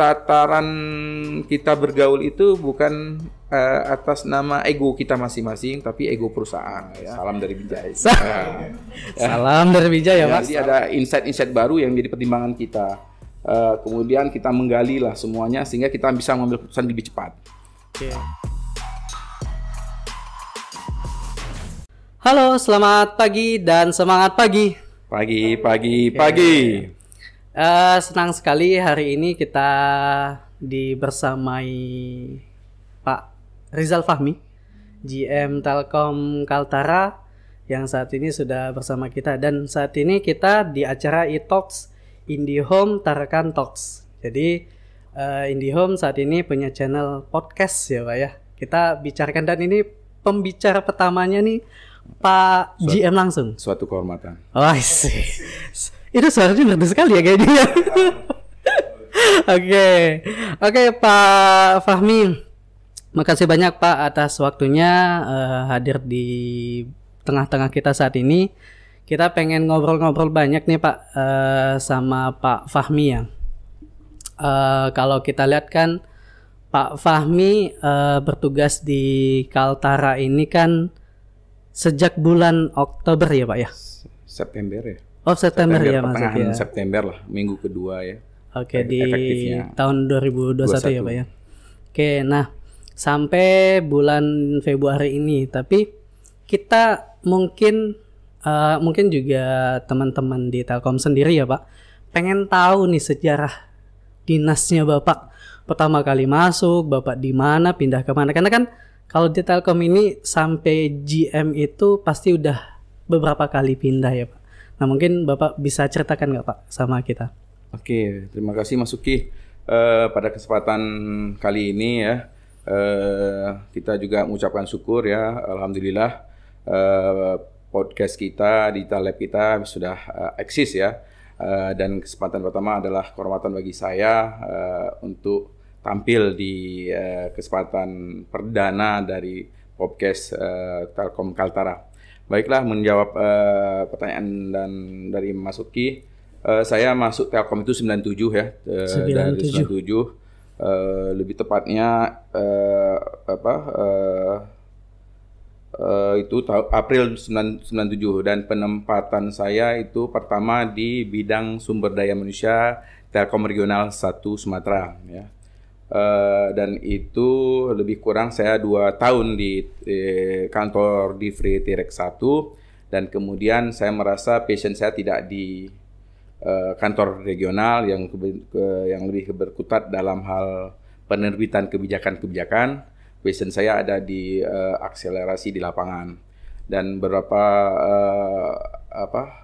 tataran kita bergaul itu bukan atas nama ego kita masing-masing, tapi ego perusahaan. Ya. Salam dari Bijaya. Salam dari Bijaya, Pak. Jadi ada insight-insight baru yang menjadi pertimbangan kita. Kemudian kita menggali lah semuanya sehingga kita bisa mengambil keputusan lebih cepat. Oke. Halo, selamat pagi dan semangat pagi. Pagi. Senang sekali hari ini kita bersamai Pak Rizal Fahmi, GM Telkom Kaltara, yang saat ini sudah bersama kita. Dan saat ini kita di acara e-Talks IndiHome Tarakan Talks. Jadi IndiHome saat ini punya channel podcast ya Pak ya. Kita bicarakan, dan ini pembicara pertamanya nih Pak GM langsung. Suatu kehormatan. Oh, itu suaranya merdu sekali ya kayaknya. Oke, Pak Fahmi, makasih banyak Pak atas waktunya hadir di tengah-tengah kita saat ini. Kita pengen ngobrol-ngobrol banyak nih Pak sama Pak Fahmi ya. Kalau kita lihat kan Pak Fahmi bertugas di Kaltara ini kan sejak bulan Oktober ya Pak ya? September ya. Oh, September ya Mas. Pertengahan September lah, minggu kedua ya. Oke, di tahun 2021 ya Pak ya. Oke, nah sampai bulan Februari ini, tapi kita mungkin juga teman-teman di Telkom sendiri ya Pak, pengen tahu nih sejarah dinasnya Bapak. Pertama kali masuk, Bapak di mana, pindah ke mana? Karena kan kalau di Telkom ini sampai GM itu pasti udah beberapa kali pindah ya Pak. Nah mungkin Bapak bisa ceritakan nggak Pak sama kita? Oke, terima kasih Mas Uki. Pada kesempatan kali ini ya, kita juga mengucapkan syukur ya, alhamdulillah podcast kita, Digital Lab kita sudah eksis ya. Dan kesempatan pertama adalah kehormatan bagi saya untuk tampil di kesempatan perdana dari podcast Telkom Kaltara. Baiklah, menjawab pertanyaan dan dari Mas Uki, saya masuk Telkom itu 97 ya, dari 97. Lebih tepatnya itu April 97, dan penempatan saya itu pertama di bidang sumber daya manusia Telkom Regional 1 Sumatera ya. Dan itu lebih kurang saya 2 tahun di kantor di Free Tirek 1, dan kemudian saya merasa passion saya tidak di kantor regional yang lebih berkutat dalam hal penerbitan kebijakan-kebijakan. Passion saya ada di akselerasi di lapangan, dan beberapa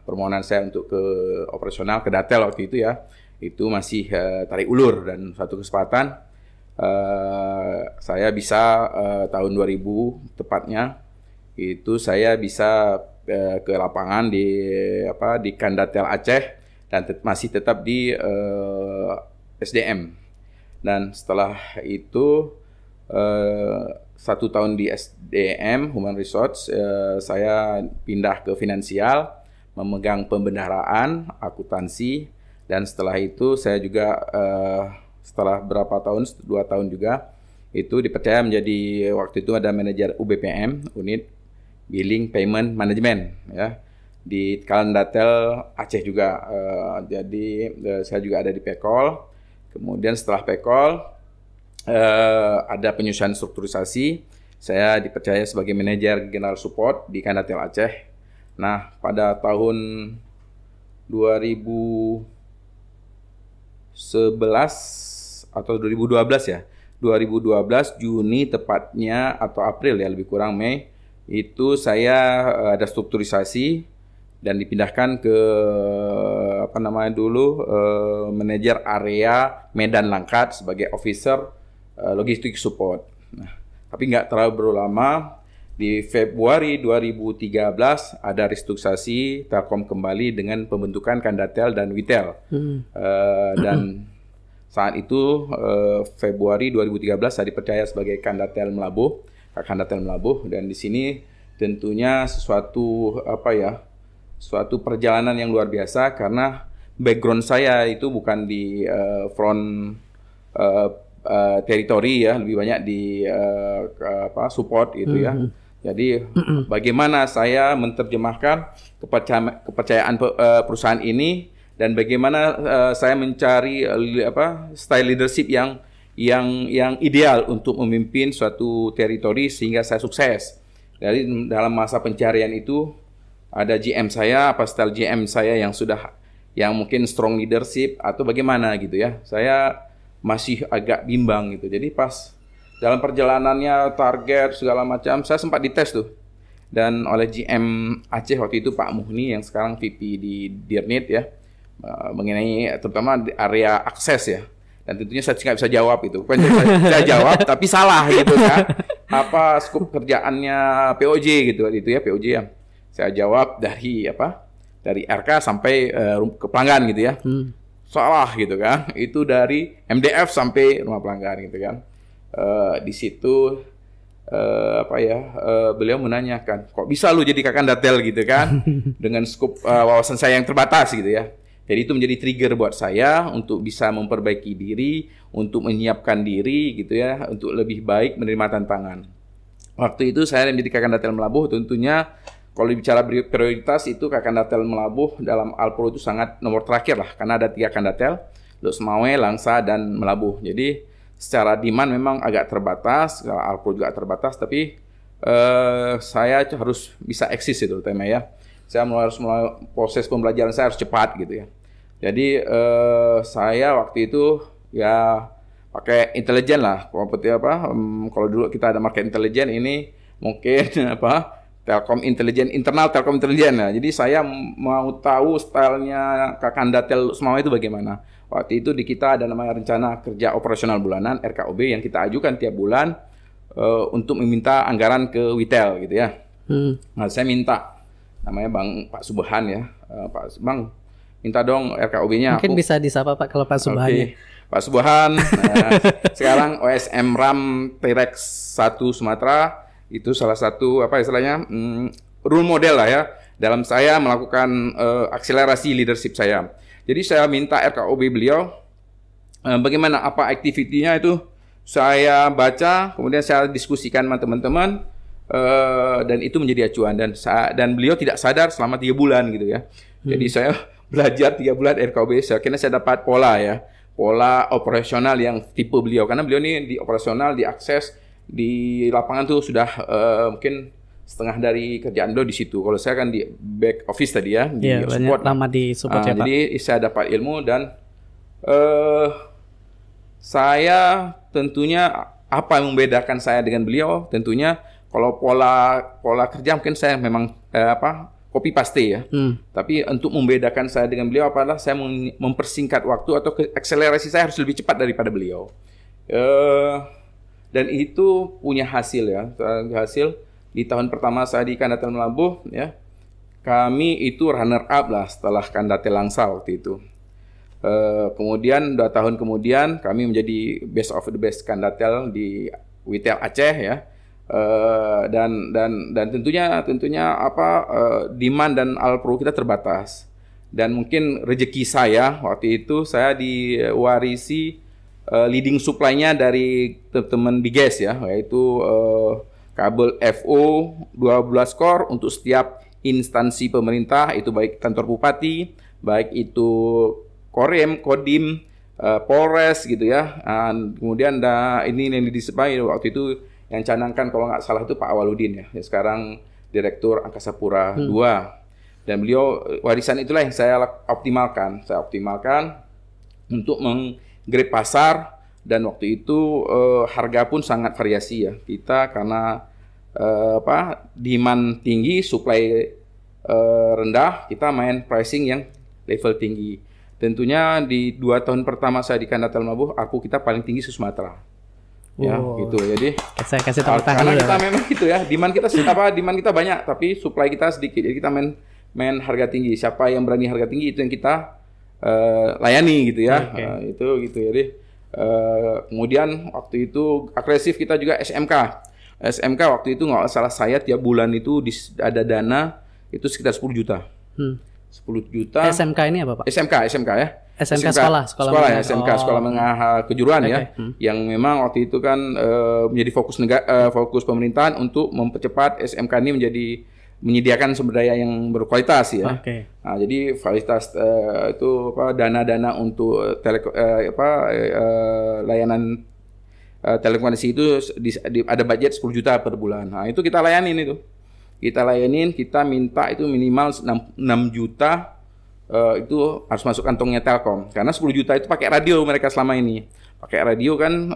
permohonan saya untuk ke operasional, ke Datel waktu itu ya, itu masih tarik ulur. Dan suatu kesempatan saya bisa tahun 2000 tepatnya itu saya bisa ke lapangan di Kandatel Aceh, dan masih tetap di SDM. Dan setelah itu 1 tahun di SDM Human Resource, saya pindah ke finansial, memegang pembendaharaan, akuntansi, dan setelah itu saya juga setelah berapa tahun, 2 tahun juga, itu dipercaya menjadi, waktu itu ada manajer UBPM, unit Billing Payment Management ya, di Kandatel Aceh juga. Jadi saya juga ada di Pekol. Kemudian setelah Pekol ada penyusunan strukturisasi, saya dipercaya sebagai manajer General Support di Kandatel Aceh. Nah, pada tahun 2011 atau 2012 ya, 2012 Juni tepatnya, atau April ya, lebih kurang Mei, itu saya ada strukturisasi dan dipindahkan ke manajer area Medan Langkat sebagai officer logistik support. Nah, tapi nggak terlalu lama, di Februari 2013 ada restrukturisasi Telkom kembali dengan pembentukan Kandatel dan Witel. Dan saat itu Februari 2013 saya dipercaya sebagai Kandatel Melabuh, dan di sini tentunya suatu perjalanan yang luar biasa, karena background saya itu bukan di front teritori ya, lebih banyak di support gitu ya. Jadi bagaimana saya menerjemahkan kepercayaan perusahaan ini dan bagaimana saya mencari style leadership yang ideal untuk memimpin suatu teritori sehingga saya sukses. Jadi dalam masa pencarian itu ada GM saya, style GM saya yang mungkin strong leadership atau bagaimana gitu ya. Saya masih agak bimbang gitu. Jadi pas dalam perjalanannya target segala macam saya sempat dites tuh. Dan oleh GM Aceh waktu itu Pak Muhni yang sekarang VP di Dirnit ya, mengenai terutama di area akses ya. Dan tentunya saya nggak bisa jawab itu. Bukan saya jawab tapi salah gitu kan. Apa skop kerjaannya POJ gitu ya, POJ ya. Saya jawab dari RK sampai ke pelanggan gitu ya. Salah gitu kan. Itu dari MDF sampai rumah pelanggan gitu kan. Di situ beliau menanyakan, kok bisa lu jadi Kakandatel gitu kan? Dengan skop wawasan saya yang terbatas gitu ya. Jadi itu menjadi trigger buat saya untuk bisa memperbaiki diri, untuk menyiapkan diri gitu ya, untuk lebih baik menerima tantangan. Waktu itu saya menjadi Kakandatel Melabuh, tentunya kalau bicara prioritas itu Kakandatel Melabuh dalam Alpro itu sangat nomor terakhir lah, karena ada 3 Kandatel, Semawe, Langsa, dan Melabuh. Jadi secara demand memang agak terbatas, Alpro juga terbatas, tapi saya harus bisa eksis itu tema ya. Saya harus mulai proses pembelajaran saya harus cepat gitu ya. Jadi saya waktu itu ya pakai intelijen lah, kalau dulu kita ada market intelijen, ini mungkin Telkom intelijen, internal Telkom intelijen ya. Jadi saya mau tahu stylenya Kakandatel Semawe itu bagaimana. Waktu itu di kita ada namanya rencana kerja operasional bulanan RKOB yang kita ajukan tiap bulan untuk meminta anggaran ke Witel gitu ya. Nah saya minta namanya Pak Subhan ya, Bang minta dong RKOB-nya. Mungkin bisa disapa Pak kalau Pak Subhan. Okay. Pak Subhan, sekarang OSM RAM T-Rex 1 Sumatera. Itu salah satu role model lah ya dalam saya melakukan akselerasi leadership saya. Jadi saya minta RKOB beliau bagaimana apa aktivitinya itu saya baca, kemudian saya diskusikan sama teman-teman dan itu menjadi acuan dan beliau tidak sadar selama 3 bulan gitu ya. Jadi saya belajar 3 bulan RKOB, akhirnya saya dapat pola operasional yang tipe beliau, karena beliau ini di operasional, di akses, di lapangan tuh sudah mungkin setengah dari kerjaan beliau di situ. Kalau saya kan di back office tadi ya, di support. Lama di support ya, Pak. Jadi saya dapat ilmu dan saya tentunya apa yang membedakan saya dengan beliau, tentunya kalau pola kerja mungkin saya memang copy paste ya. Tapi untuk membedakan saya dengan beliau adalah saya mempersingkat waktu atau akselerasi saya harus lebih cepat daripada beliau. Dan itu punya hasil ya. Hasil di tahun pertama saya di Kandatel Melabuh ya. Kami itu runner up lah setelah Kandatel Langsa waktu itu. Kemudian 2 tahun kemudian kami menjadi best of the best Kandatel di Witel Aceh ya. Dan tentunya demand dan Alpro kita terbatas. Dan mungkin rezeki saya waktu itu saya diwarisi leading supply-nya dari teman Biges ya, yaitu kabel FO 12 core untuk setiap instansi pemerintah, itu baik kantor bupati, baik itu Kodim, Polres gitu ya. Kemudian ini yang disupply waktu itu yang canangkan kalau nggak salah itu Pak Awaludin ya, sekarang Direktur Angkasa Pura II. Dan beliau warisan itulah yang saya optimalkan. Saya optimalkan untuk grade pasar, dan waktu itu harga pun sangat variasi ya. Kita karena demand tinggi, supply rendah, kita main pricing yang level tinggi. Tentunya di 2 tahun pertama saya di Kandatel Melabuh, aku kita paling tinggi se-Sumatera. Ya, gitu. Jadi saya kasih tepuk tangan karena kita memang gitu ya. Demand kita banyak, tapi supply kita sedikit. Jadi kita main harga tinggi. Siapa yang berani harga tinggi itu yang kita layani gitu ya. Itu gitu. Jadi kemudian waktu itu agresif kita juga SMK waktu itu nggak salah saya tiap bulan itu ada dana itu sekitar 10 juta. 10 juta. SMK ini apa Pak? SMK ya. SMK sekolah ya, SMK sekolah menengah kejuruan ya, yang memang waktu itu kan menjadi fokus pemerintahan untuk mempercepat SMK ini menyediakan sumber daya yang berkualitas ya. Nah, jadi fasilitas itu dana-dana untuk layanan telekomunikasi itu ada budget 10 juta per bulan. Nah, itu kita layanin itu. Kita minta itu minimal 6 juta. Itu harus masuk kantongnya Telkom, karena 10 juta itu pakai radio mereka selama ini. Pakai radio kan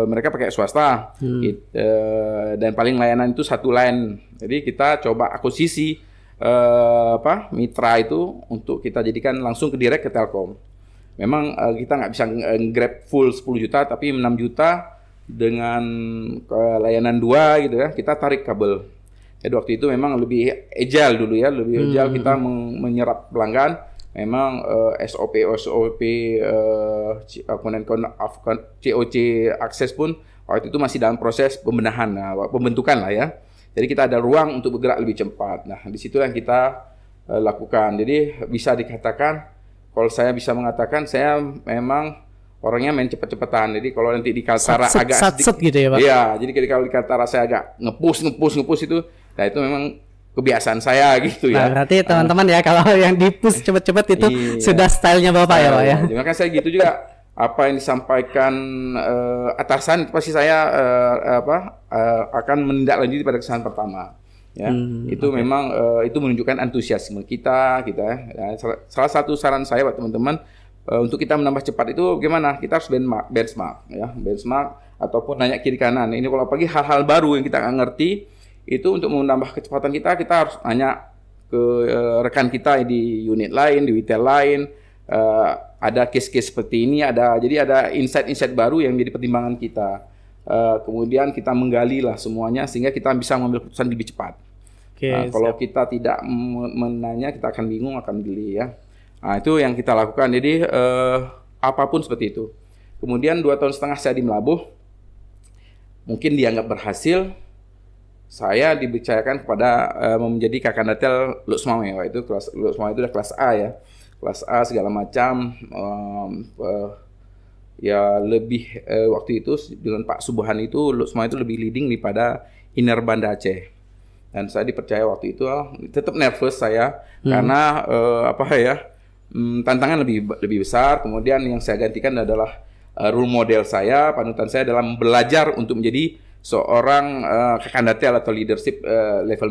mereka pakai swasta, dan paling layanan itu satu line. Jadi kita coba akuisisi mitra itu untuk kita jadikan langsung ke direct ke Telkom. Memang kita nggak bisa grab full 10 juta, tapi 6 juta dengan layanan 2 gitu ya, kita tarik kabel. Jadi waktu itu memang lebih agile dulu ya, lebih agile kita menyerap pelanggan. Memang SOP COC akses pun waktu itu masih dalam proses pembentukan lah ya. Jadi kita ada ruang untuk bergerak lebih cepat. Nah, di situ yang kita lakukan. Jadi bisa dikatakan, kalau saya bisa mengatakan, saya memang orangnya main cepet-cepetan. Jadi kalau nanti di Kaltara agak satset gitu ya Pak? Iya, jadi kalau di Kaltara saya agak nge-push itu, nah itu memang kebiasaan saya gitu ya. Nah, berarti teman-teman ya, kalau yang di-push cepet-cepet itu sudah stylenya Bapak ya Pak ya? Terima kasih saya gitu juga. Apa yang disampaikan atasan, pasti saya akan menindaklanjuti pada kesalahan pertama. Ya, itu memang itu menunjukkan antusiasme kita ya. Salah satu saran saya buat teman-teman, untuk kita menambah cepat itu gimana? Kita harus benchmark ya, ataupun nanya kiri kanan. Ini kalau pagi hal-hal baru yang kita nggak ngerti, itu untuk menambah kecepatan kita harus nanya ke rekan kita di unit lain, di retail lain. Ada case-case seperti ini, jadi ada insight-insight baru yang menjadi pertimbangan kita. Kemudian kita menggali lah semuanya sehingga kita bisa mengambil keputusan lebih cepat. Kalau kita tidak menanya, kita akan bingung, akan beli ya. Nah, itu yang kita lakukan. Jadi apapun seperti itu. Kemudian 2,5 tahun saya di Melabuh, mungkin dianggap berhasil. Saya dipercayakan kepada menjadi Kakandatel Lux Mawai. Itu kelas Lux Mawai itu udah kelas A ya. Kelas A segala macam. Ya lebih waktu itu dengan Pak Subuhan itu Lux Mawai itu lebih leading daripada Inner Banda Aceh. Dan saya dipercaya waktu itu tetap nervous saya karena tantangan lebih besar. Kemudian yang saya gantikan adalah role model saya, panutan saya dalam belajar untuk menjadi seorang Kakandatel atau leadership level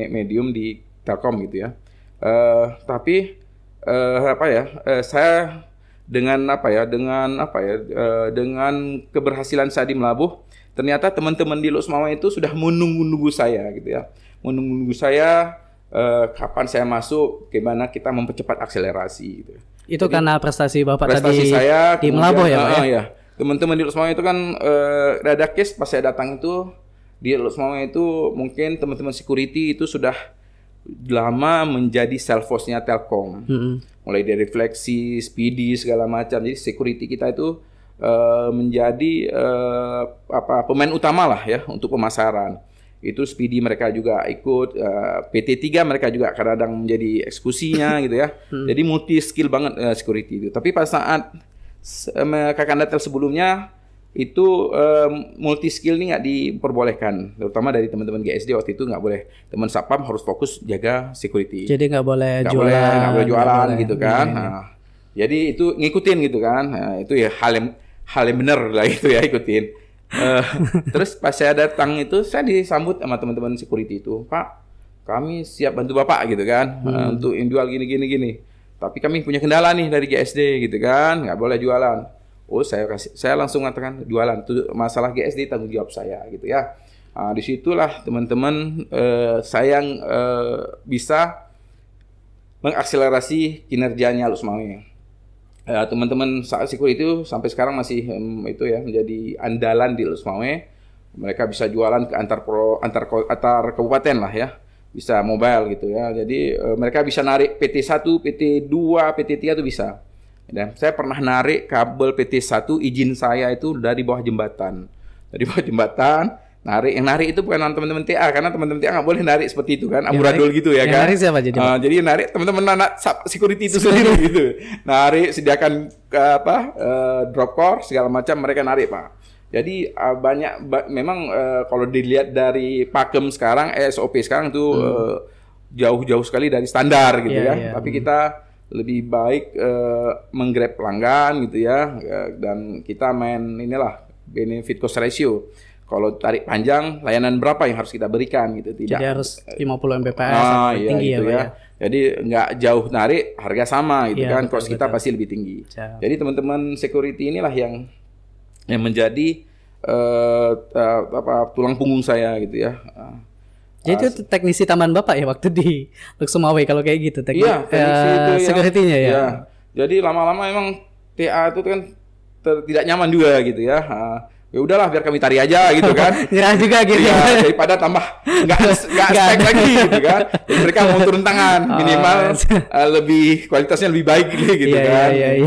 medium di Telkom gitu ya. Tapi saya dengan keberhasilan saya di Melabuh, ternyata teman-teman di Lux Mawai itu sudah menunggu saya gitu ya. Menunggu saya kapan saya masuk, gimana kita mempercepat akselerasi gitu. Itu jadi, karena prestasi Bapak tadi saya, di Melabuh ya Pak ya? Teman-teman di Lux Mawai itu kan ada case pas saya datang itu di Lux Mawai itu mungkin teman-teman security itu sudah lama menjadi sales force-nya Telkom. Mulai dari refleksi, speedy segala macam. Jadi security kita itu menjadi pemain utama lah ya untuk pemasaran. Itu speedy mereka juga ikut, PT3 mereka juga kadang-kadang menjadi eksekusinya gitu ya. Jadi multi skill banget security itu. Tapi pada saat Kakandatel sebelumnya itu multi skill ini nggak diperbolehkan, terutama dari teman-teman GSD waktu itu nggak boleh. Teman Satpam harus fokus jaga security. Jadi nggak boleh jualan, nggak boleh jualan gitu kan. Nah, jadi itu ngikutin gitu kan. Nah, itu ya hal yang benar lah itu ya, ikutin. Terus pas saya datang itu saya disambut sama teman-teman security itu, Pak, kami siap bantu Bapak gitu kan, untuk jual gini. Tapi kami punya kendala nih dari GSD gitu kan, nggak boleh jualan. Oh, saya langsung mengatakan jualan itu masalah GSD, tanggung jawab saya gitu ya. Nah, disitulah teman-teman saya bisa mengakselerasi kinerjanya Lux Mawai. Teman-teman security itu sampai sekarang masih itu ya menjadi andalan di Lux Mawai. Mereka bisa jualan ke antar kabupaten lah ya. Bisa mobile gitu ya. Jadi mereka bisa narik PT1, PT2, PT3 itu bisa. Dan saya pernah narik kabel PT1, izin saya itu dari bawah jembatan. Dari bawah jembatan Narik, yang narik itu bukan teman-teman TA, karena teman-teman TA nggak boleh narik seperti itu kan, amburadul gitu ya kan. Narik siapa jadi? Jadi narik teman-teman anak security itu sendiri gitu. Narik, sediakan drop core segala macam, mereka narik Pak. Jadi memang kalau dilihat dari pakem sekarang, SOP sekarang itu jauh-jauh sekali dari standar gitu ya. Tapi kita lebih baik menggrab pelanggan gitu ya, dan kita main inilah benefit cost ratio. Kalau tarik panjang, layanan berapa yang harus kita berikan gitu, tidak. Jadi harus 50 Mbps tinggi gitu ya. Jadi nggak jauh narik, harga sama gitu kan, cost kita pasti lebih tinggi. Jadi teman-teman security inilah yang menjadi tulang punggung saya gitu ya. Jadi itu teknisi taman Bapak ya waktu di Luksumawe kalau kayak gitu, security-nya ya. Jadi lama-lama emang TA itu kan tidak nyaman juga gitu ya. Ya udahlah biar kami tari aja gitu kan. Nyerah juga gitu ya. Daripada tambah nggak spek lagi gitu kan. Jadi mereka mau turun tangan minimal lebih kualitasnya lebih baik gitu kan. Ya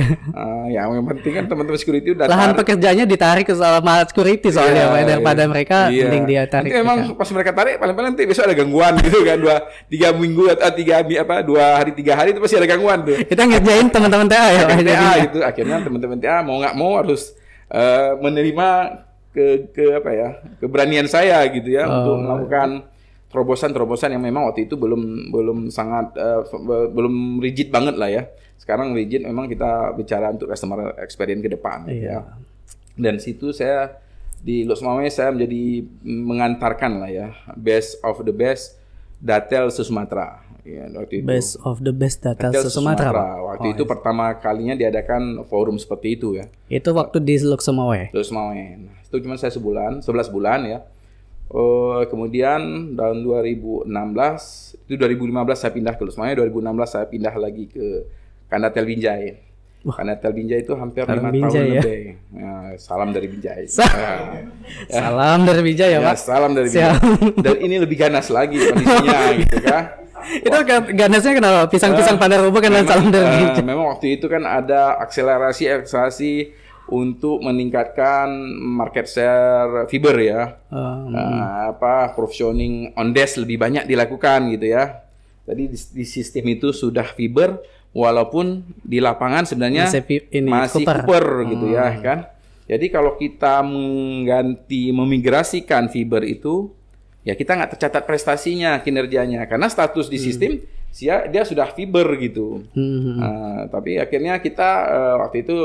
yang penting kan teman-teman security udah lahan pekerjaannya ditarik ke sama security soalnya daripada mereka mending dia tarik. Nanti emang pas mereka tarik paling-paling nanti besok ada gangguan gitu kan, 2-3 minggu atau 2 hari itu pasti ada gangguan tuh. Kita ngerjain teman-teman TA ya. TA gitu akhirnya teman-teman TA mau nggak mau harus menerima keberanian saya gitu ya untuk melakukan terobosan yang memang waktu itu belum sangat belum rigid banget lah ya. Sekarang rigid, memang kita bicara untuk customer experience ke depan ya. Dan situ saya di Luksumawe saya menjadi mengantarkan lah ya best of the best Datel se-Sumatera. Ya, waktu itu. Best of the best Datel se-Sumatera. Waktu itu pertama kalinya diadakan forum seperti itu ya. Itu waktu di Luksumawe. Nah, itu cuma saya 11 bulan ya. Kemudian tahun 2015 saya pindah ke Luksumawe, 2016 saya pindah lagi ke Kandatel Binjai. Kandatel Binjai itu hampir 5 tahun lebih. Ya, salam dari Binjai. Salam dari Binjai ya, Pak. Salam dari Binjai. Dan ini lebih ganas lagi kondisinya gitu kan. Itu ganasnya kenapa? Pisang-pisang pada rubuh kan salam dari Binjai. Memang waktu itu kan ada akselerasi untuk meningkatkan market share fiber ya. Provisioning on desk lebih banyak dilakukan gitu ya. Jadi di sistem itu sudah fiber, walaupun di lapangan sebenarnya masih copper gitu ya kan. Jadi kalau kita memigrasikan fiber itu, ya kita nggak tercatat prestasinya, kinerjanya, karena status di sistem dia sudah fiber gitu. Tapi akhirnya kita waktu itu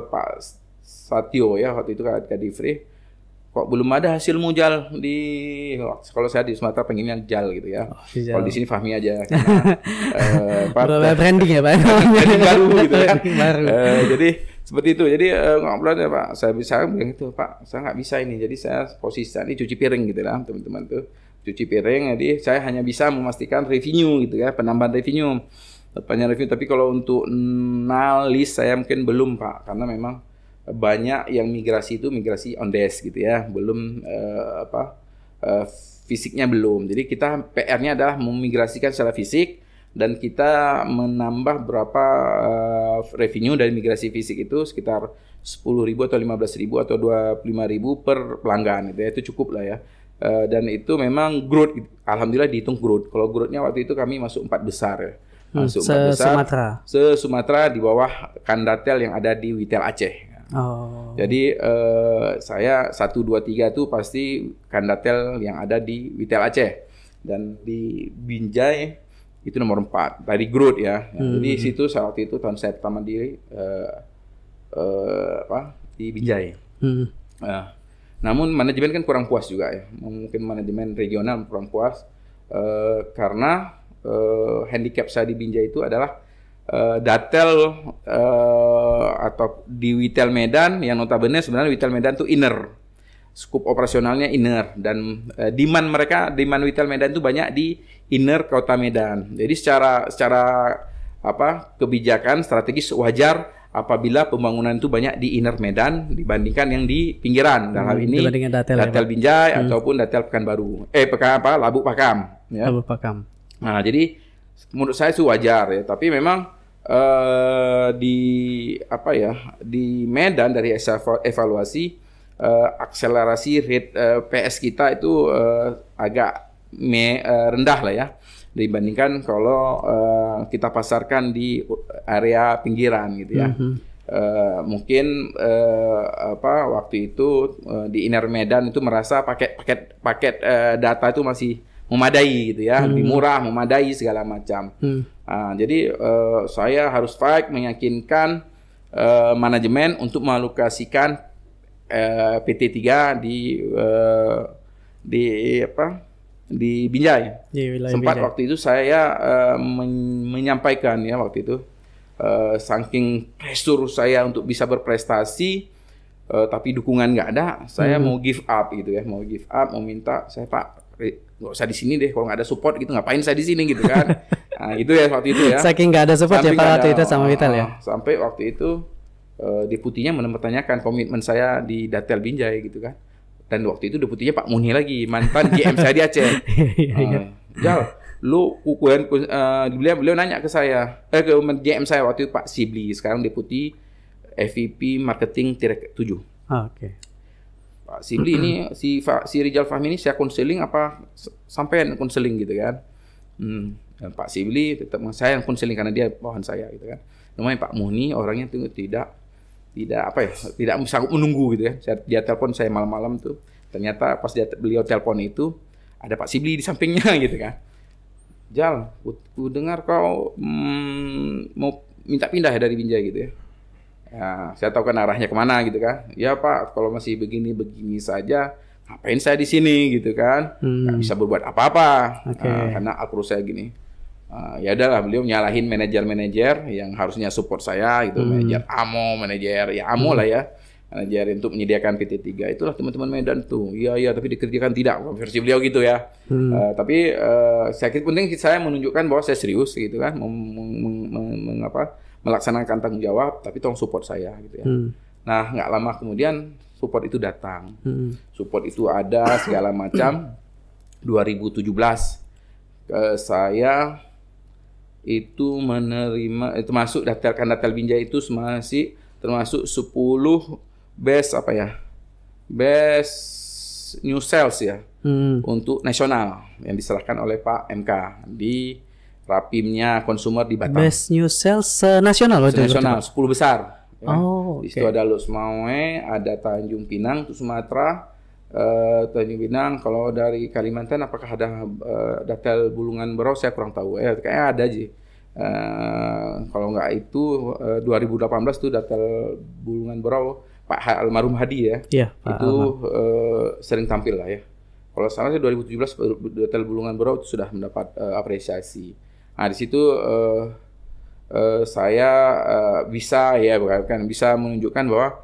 Pak Satyo ya, waktu itu Kadifri, kok belum ada hasil mujal kalau saya di Sumatera pengennya jal gitu ya. Kalau di sini Fahmi aja. Branding ya Pak. Branding baru gitu kan. Jadi seperti itu. Jadi ngobrol ya Pak, saya bilang itu Pak, saya nggak bisa ini. Jadi saya posisi ini cuci piring gitu lah teman-teman tuh. Cuci piring, jadi saya hanya bisa memastikan revenue gitu ya, penambahan revenue. Tapi kalau untuk analis saya mungkin belum Pak, karena memang banyak yang migrasi on desk gitu ya, belum fisiknya belum. Jadi kita PR-nya adalah memigrasikan secara fisik, dan kita menambah berapa revenue dari migrasi fisik itu sekitar 10.000 atau 15.000 atau 25.000 per pelanggan gitu ya, itu cukup lah ya. Dan itu memang growth, alhamdulillah dihitung growth. Kalau growth-nya waktu itu kami masuk 4 besar ya. Masuk 4 besar se-Sumatera di bawah Kandatel yang ada di Witel Aceh. Jadi saya 1, 2, 3 itu pasti Kandatel yang ada di Witel Aceh, dan di Binjai itu nomor 4 dari growth ya. Jadi situ saat itu tahun saya pertama di Binjai. Namun manajemen kan kurang puas juga ya. Mungkin manajemen regional kurang puas karena handicap saya di Binjai itu adalah Datel atau di Witel Medan, yang notabene sebenarnya Witel Medan itu inner, skup operasionalnya inner, dan demand Witel Medan itu banyak di inner kota Medan. Jadi secara kebijakan strategis wajar apabila pembangunan itu banyak di inner Medan dibandingkan yang di pinggiran. Dalam hal ini Datel Binjai ataupun Datel Pekanbaru, Labuk Pakam ya. Labuk Pakam. Nah, jadi menurut saya itu wajar ya, tapi memang di Medan dari evaluasi akselerasi rate PS kita itu agak rendah lah ya, dibandingkan kalau kita pasarkan di area pinggiran gitu ya. Mungkin waktu itu di Inner Medan itu merasa paket data itu masih memadai gitu ya, lebih murah, memadai segala macam. Jadi saya harus fight meyakinkan manajemen untuk mengalokasikan PT3 di Binjai. Sempat Binjai. Waktu itu saya menyampaikan ya waktu itu saking pressure saya untuk bisa berprestasi, tapi dukungan nggak ada, saya mau give up gitu ya, mau minta saya Pak nggak usah di sini deh, kalau nggak ada support gitu ngapain saya di sini gitu kan. Nah, itu ya waktu itu ya. Saking nggak ada support ya Pak waktu itu sama Vital ya. Sampai waktu itu deputinya mempertanyakan komitmen saya di Datel Binjai gitu kan. Dan waktu itu deputinya Pak Muni lagi, mantan GM saya di Aceh. Jal, lu beliau nanya ke saya, ke GM saya waktu itu Pak Sibli, sekarang deputi FVP Marketing 7. Oke. Pak Sibli ini si Rijal Fahmi ini saya konseling apa sampean konseling gitu kan. Dan Pak Sibli tetap saya yang konseling karena dia bawahan saya gitu kan. Namanya Pak Muni orangnya tuh tidak sanggup menunggu gitu ya. Dia telepon saya malam-malam tuh. Ternyata pas beliau telepon itu ada Pak Sibli di sampingnya gitu kan. Jal, ku dengar kau mau minta pindah dari Binjai gitu ya. Ya, saya tahu kan arahnya kemana gitu kan. Ya Pak, kalau masih begini saja, ngapain saya di sini gitu kan? Nggak bisa berbuat apa-apa. Karena aku saya gini. Ya udahlah, beliau nyalahin manajer-manajer yang harusnya support saya gitu, manajer AMO lah ya. Manajer untuk menyediakan PT3 itulah teman-teman Medan tuh. Iya tapi dikerjakan tidak, versi beliau gitu ya. Tapi saya kira penting saya menunjukkan bahwa saya serius gitu kan, melaksanakan tanggung jawab, tapi tolong support saya gitu ya. Nah, nggak lama kemudian support itu datang. Support itu ada segala macam. 2017 saya itu menerima, itu masuk Datel Binjai itu masih termasuk 10 best new sales ya untuk nasional yang diserahkan oleh Pak MK di Rapimnya Consumer di Batam. Best new sales nasional waktu itu. Nasional 10 besar. Ya. Di situ ada Losmawe, ada Tanjung Pinang, itu Sumatera, Tanjung Pinang. Kalau dari Kalimantan apakah ada Datel Bulungan Berau saya kurang tahu. Kayaknya ada aja. Kalau nggak itu 2018 tuh Datel Bulungan Berau Pak almarhum Hadi ya. Iya, itu sering tampil lah ya. Kalau salah sih 2017 Datel Bulungan Berau itu sudah mendapat apresiasi. Nah di situ saya bisa menunjukkan bahwa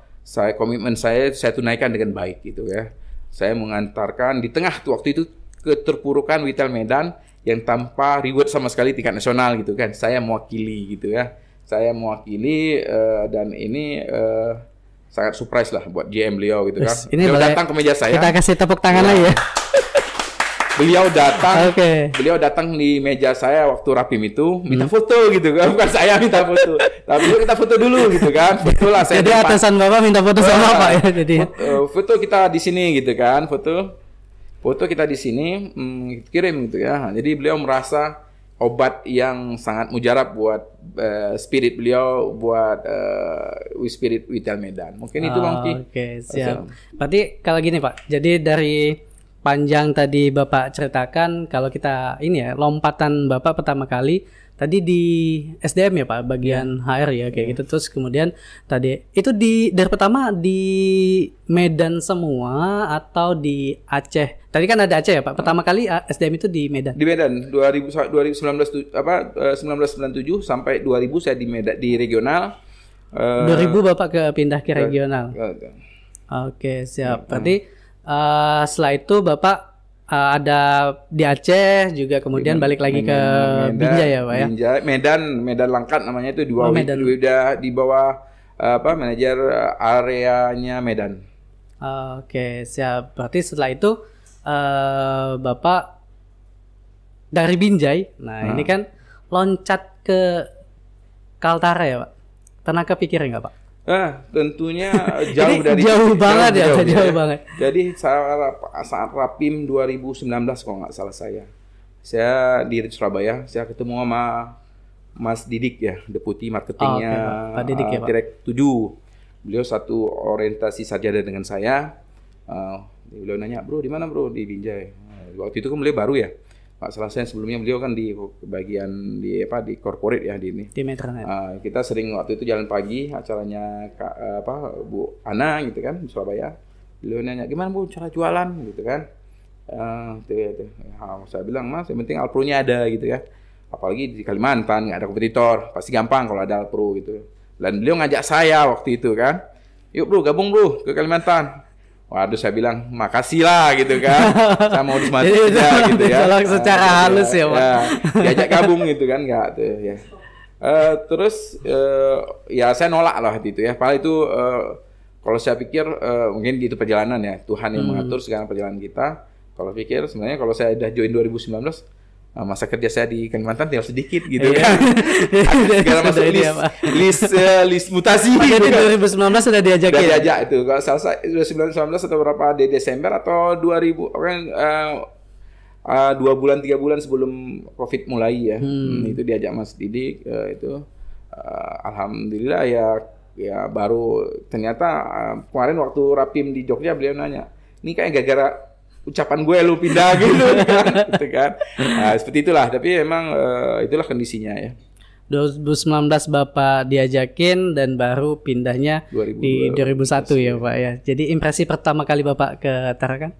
komitmen saya tunaikan dengan baik gitu ya. Saya mengantarkan di tengah waktu itu keterpurukan Vital Medan yang tanpa reward sama sekali tingkat nasional gitu kan. Saya mewakili gitu ya. Dan ini sangat surprise lah buat GM beliau gitu kan. Beliau datang ke meja saya. Kita kasih tepuk tangan lagi ya. Beliau datang di meja saya waktu Rapim itu minta foto gitu kan, bukan saya minta foto, tapi kita foto dulu gitu kan, foto lah saya. Jadi atasan Bapak minta foto sama Bapak ya, jadi. Foto kita di sini gitu kan, foto kita di sini kirim gitu ya. Jadi beliau merasa obat yang sangat mujarab buat spirit beliau, buat spirit Vital Medan. Mungkin itu Bang Ki. Oke, siap. Berarti kalau gini Pak, jadi dari panjang tadi Bapak ceritakan kalau kita ini ya lompatan Bapak pertama kali tadi di SDM ya Pak bagian HR ya kayak gitu, terus kemudian tadi itu dari pertama di Medan semua atau di Aceh? Tadi kan ada Aceh ya Pak, pertama kali SDM itu di Medan. Di Medan 1997 sampai 2000 saya di Medan di regional. 2000 Bapak pindah ke regional. Oke, siap. Berarti setelah itu Bapak ada di Aceh juga, kemudian balik lagi ke Binjai ya Pak ya? Medan Langkat namanya itu udah di bawah manajer areanya Medan. Oke, siap. Berarti setelah itu Bapak dari Binjai, ini kan loncat ke Kaltara ya Pak? Pernah kepikiran nggak Pak? Tentunya jauh dari jauh banget ya, jauh banget. Jadi saat Rapim 2019 kalau nggak salah saya di Surabaya, saya ketemu sama Mas Didik ya, deputi marketingnya, Pak Didik ya, Pak. Direk 7. Beliau satu orientasi sarjana dengan saya. Beliau nanya, bro di mana bro? Di Binjai. Waktu itu kan beliau baru ya. Pak salah saya sebelumnya beliau kan di bagian di corporate ya di ini. Di Metronet. Kita sering waktu itu jalan pagi acaranya Bu Ana gitu kan di Surabaya. Beliau nanya gimana Bu cara jualan gitu kan. Saya bilang Mas yang penting Alpro-nya ada gitu ya. Apalagi di Kalimantan nggak ada kompetitor, pasti gampang kalau ada Alpro gitu. Dan beliau ngajak saya waktu itu kan, yuk bro gabung bro ke Kalimantan. Waduh saya bilang makasih lah gitu kan, saya mau disemati aja gitu ya. Secara halus ya Pak. Diajak gabung gitu kan nggak tuh ya. Terus ya saya nolak lah waktu itu ya. Padahal itu kalau saya pikir mungkin itu perjalanan ya, Tuhan yang mengatur segala perjalanan kita. Kalau pikir sebenarnya kalau saya udah join 2019, masa kerja saya di Kalimantan tinggal sedikit gitu kan. Segala masuk list mutasi. Jadi 2019 sudah diajakin. Sudah diajak itu. Kalau salah saya 2019 atau berapa di Desember atau 2000 kan 2 bulan 3 bulan sebelum Covid mulai ya. Itu diajak Mas Didik itu alhamdulillah ya baru ternyata kemarin waktu Rapim di Jogja beliau nanya, "Ini kayak gara-gara ucapan gue lu pindah gitu kan. Nah, seperti itulah, tapi emang itulah kondisinya ya. 2019 Bapak diajakin dan baru pindahnya di 2001 ya Pak ya. Jadi impresi pertama kali Bapak ke Tarakan?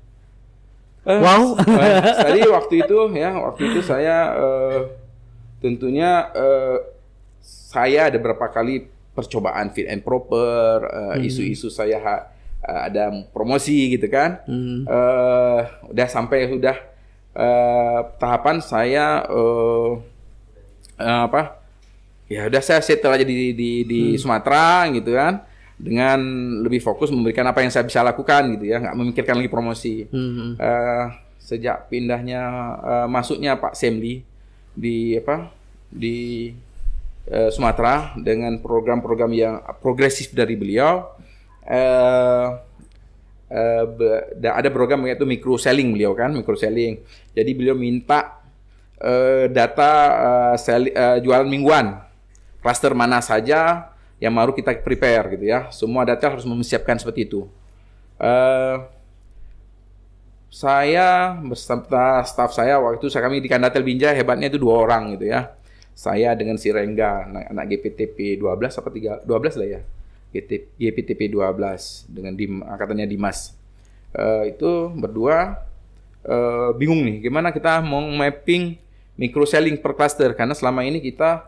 Wow. Tadi waktu itu saya tentunya saya ada beberapa kali percobaan fit and proper, isu-isu saya ada promosi gitu kan. Udah sampai tahapan saya ya udah saya settle aja di Sumatera gitu kan, dengan lebih fokus memberikan apa yang saya bisa lakukan gitu ya, nggak memikirkan lagi promosi. Sejak pindahnya masuknya Pak Semli di Sumatera dengan program-program yang progresif dari beliau. Ada program yaitu micro selling beliau kan, micro selling. Jadi beliau minta data jualan mingguan, klaster mana saja yang baru kita prepare gitu ya. Semua data harus mempersiapkan seperti itu. Saya beserta staf saya waktu itu kami di Kandatel Binjai hebatnya itu 2 orang gitu ya. Saya dengan si Rengga anak GPTP 12 apa 12 lah ya. GPTP 12 dengan angkatannya Dimas. Itu berdua bingung nih gimana kita mau mapping micro selling per cluster, karena selama ini kita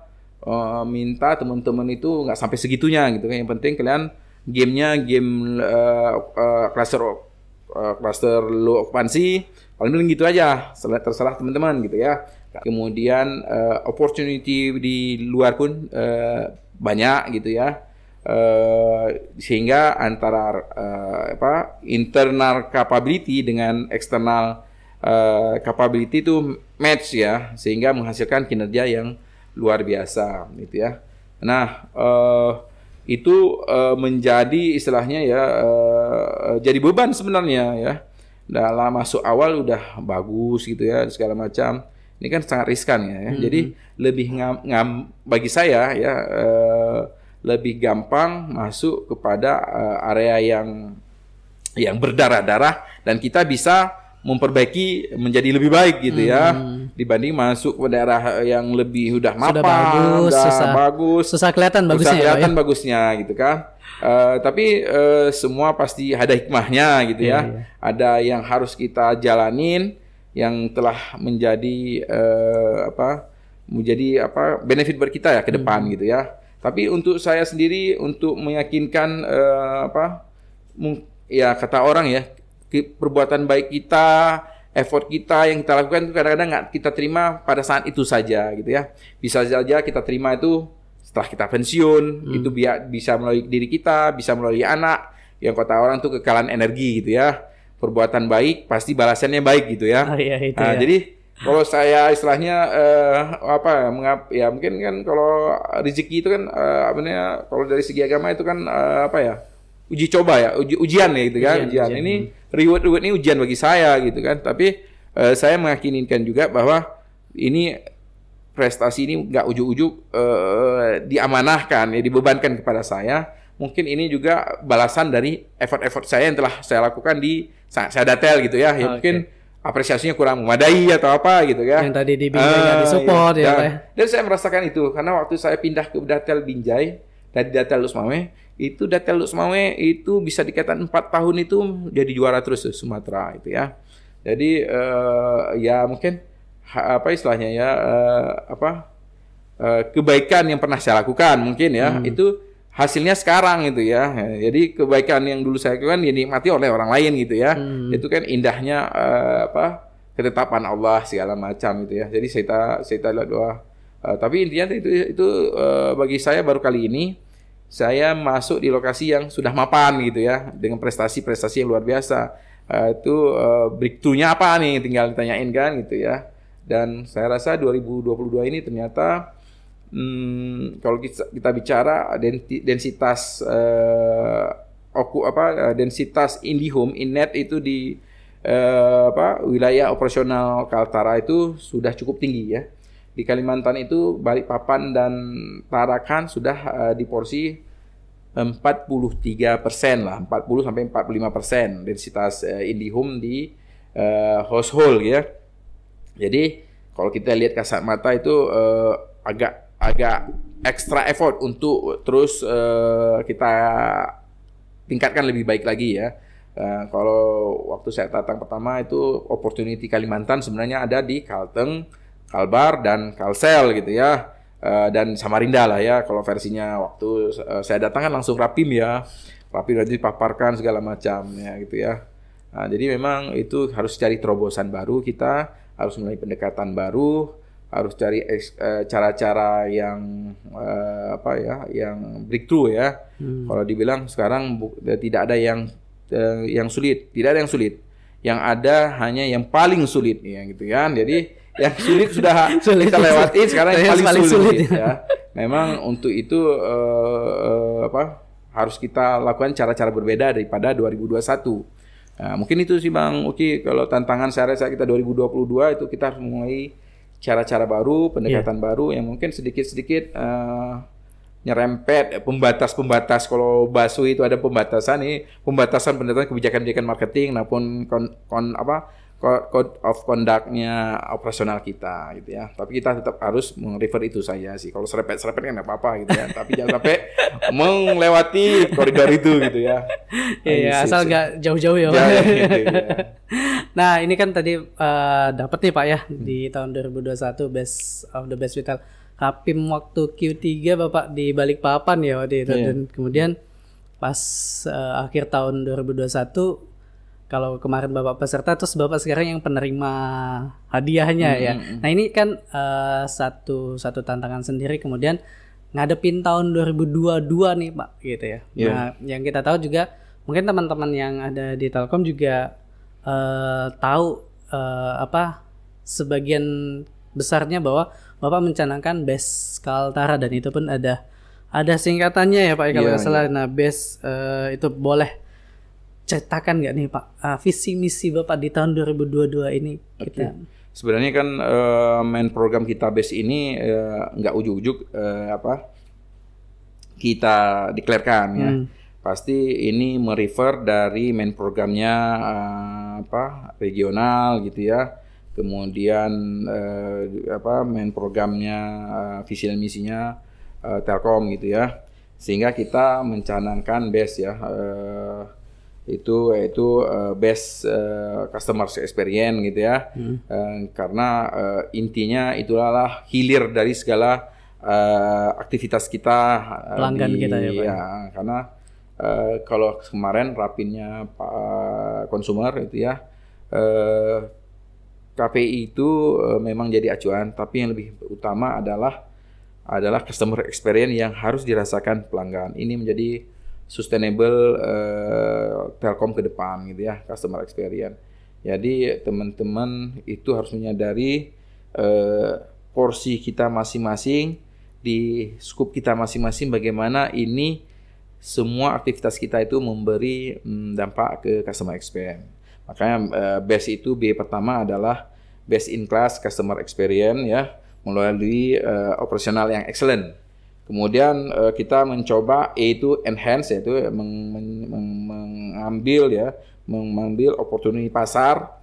minta teman-teman itu nggak sampai segitunya gitu kan. Yang penting kalian gamenya game cluster low occupancy, paling paling gitu aja, terserah teman-teman gitu ya. Kemudian opportunity di luar pun banyak gitu ya. Sehingga antara internal capability dengan external capability itu match ya, sehingga menghasilkan kinerja yang luar biasa gitu ya. Nah, itu menjadi istilahnya ya jadi beban sebenarnya ya. Dalam masuk awal udah bagus gitu ya segala macam. Ini kan sangat riskan ya. Jadi lebih bagi saya ya lebih gampang masuk kepada area yang berdarah-darah dan kita bisa memperbaiki menjadi lebih baik gitu ya, dibanding masuk ke daerah yang lebih udah mapan, bagus, susah kelihatan bagusnya gitu kan. Tapi semua pasti ada hikmahnya gitu ya. Ada yang harus kita jalanin yang telah menjadi benefit buat kita ya ke depan gitu ya. Tapi untuk saya sendiri untuk meyakinkan ya kata orang ya, perbuatan baik kita, effort kita yang kita lakukan itu kadang-kadang nggak kita terima pada saat itu saja gitu ya. Bisa saja kita terima itu setelah kita pensiun, itu bisa melalui diri kita, bisa melalui anak, yang kata orang tuh kekalahan energi gitu ya. Perbuatan baik pasti balasannya baik gitu ya. Jadi Kalau saya istilahnya apa ya mungkin kan kalau rezeki itu kan apa namanya kalau dari segi agama itu kan apa ya uji coba ya ujian ya gitu kan ujian. Ini reward ini ujian bagi saya gitu kan. Tapi saya meyakinkan juga bahwa ini prestasi ini nggak ujuk-ujuk diamanahkan ya dibebankan kepada saya. Mungkin ini juga balasan dari effort-effort saya yang telah saya lakukan di Sadatel gitu ya. Ya mungkin apresiasinya kurang memadai atau apa gitu ya. Yang tadi di Binjai nggak disupport ya. Dan saya merasakan itu karena waktu saya pindah ke Datel Binjai dari Datel Lusmawe, itu Datel Lusmawe itu bisa dikatakan 4 tahun itu jadi juara terus di Sumatera itu ya. Jadi ya mungkin apa istilahnya ya kebaikan yang pernah saya lakukan mungkin ya itu hasilnya sekarang gitu ya. Jadi kebaikan yang dulu saya lakukan dinikmati oleh orang lain gitu ya. Itu kan indahnya ketetapan Allah segala macam gitu ya. Jadi saya lihat doa. Tapi intinya itu bagi saya baru kali ini saya masuk di lokasi yang sudah mapan gitu ya dengan prestasi-prestasi yang luar biasa. Itu breakthrough-nya apa nih tinggal ditanyain kan gitu ya. Dan saya rasa 2022 ini ternyata kalau kita bicara densitas densitas IndiHome InNet itu di wilayah operasional Kaltara itu sudah cukup tinggi ya. Di Kalimantan itu Balikpapan dan Tarakan sudah di porsi 43% lah, 40 sampai 45% densitas IndiHome di household ya. Jadi kalau kita lihat kasat mata itu agak extra effort untuk terus kita tingkatkan lebih baik lagi ya. Kalau waktu saya datang pertama itu opportunity Kalimantan sebenarnya ada di Kalteng, Kalbar dan Kalsel gitu ya. Dan Samarinda lah ya. Kalau versinya waktu saya datang kan langsung Rapim ya. Rapim nanti dipaparkan segala macam ya gitu ya. Nah, jadi memang itu harus cari terobosan baru, kita harus mulai pendekatan baru, harus cari cara-cara yang yang breakthrough ya. Kalau dibilang sekarang tidak ada yang sulit, tidak ada yang sulit. Yang ada hanya yang paling sulit ya gitu kan. Jadi yang sulit sudah kita lewatin, sekarang yang paling sulit ya. Memang untuk itu harus kita lakukan cara-cara berbeda daripada 2021. Nah, mungkin itu sih Bang Uki, kalau tantangan saya rasa kita 2022 itu kita harus mulai cara-cara baru, pendekatan baru yang mungkin sedikit-sedikit nyerempet pembatas-pembatas. Kalau Basu itu ada pembatasan pembatasan kebijakan-kebijakan marketing maupun code of conduct-nya operasional kita gitu ya. Tapi kita tetap harus merefer itu saja sih. Kalau serempet-serempet kan enggak apa-apa gitu ya. Tapi jangan sampai melewati koridor itu gitu ya. Iya, asal enggak jauh-jauh ya. Gitu, ya. Nah, ini kan tadi dapat nih Pak ya di tahun 2021 Best of the Best Retail Rapim waktu Q3 Bapak di Balikpapan ya waktu itu. Dan kemudian pas akhir tahun 2021 kalau kemarin Bapak peserta, terus Bapak sekarang yang penerima hadiahnya ya. Nah ini kan satu tantangan sendiri. Kemudian ngadepin tahun 2022 nih Pak, gitu ya. Nah yang kita tahu juga, mungkin teman-teman yang ada di Telkom juga tahu sebagian besarnya bahwa Bapak mencanangkan Best Kaltara, dan itu pun ada singkatannya ya Pak kalau nggak salah. Nah Best itu boleh ceritakan nggak nih Pak visi misi Bapak di tahun 2022 ini kita? Sebenarnya kan main program kita Best ini nggak ujuk-ujuk kita deklarkan ya. Pasti ini merefer dari main programnya regional gitu ya. Kemudian main programnya visi dan misinya Telkom gitu ya. Sehingga kita mencanangkan Best ya. Itu best customer experience gitu ya. Karena intinya itulah hilir dari segala aktivitas kita pelanggan kita ya Pak. Ya, karena kalau kemarin Rapinnya Pak Consumer itu ya KPI itu memang jadi acuan, tapi yang lebih utama adalah customer experience yang harus dirasakan pelanggan. Ini menjadi sustainable Telkom ke depan gitu ya, customer experience. Jadi teman-teman itu harus menyadari porsi kita masing-masing, di scope kita masing-masing, bagaimana ini semua aktivitas kita itu memberi dampak ke customer experience. Makanya best itu B pertama adalah best in class customer experience ya, melalui operasional yang excellent. Kemudian kita mencoba E itu enhance, yaitu mengambil opportunity pasar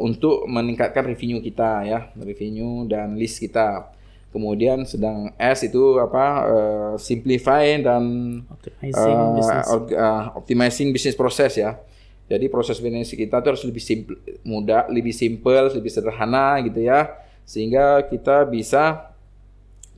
untuk meningkatkan revenue kita ya, revenue dan list kita. Kemudian sedang S itu simplify dan optimizing business process ya. Jadi proses bisnis kita itu harus lebih mudah, lebih simple, lebih sederhana gitu ya, sehingga kita bisa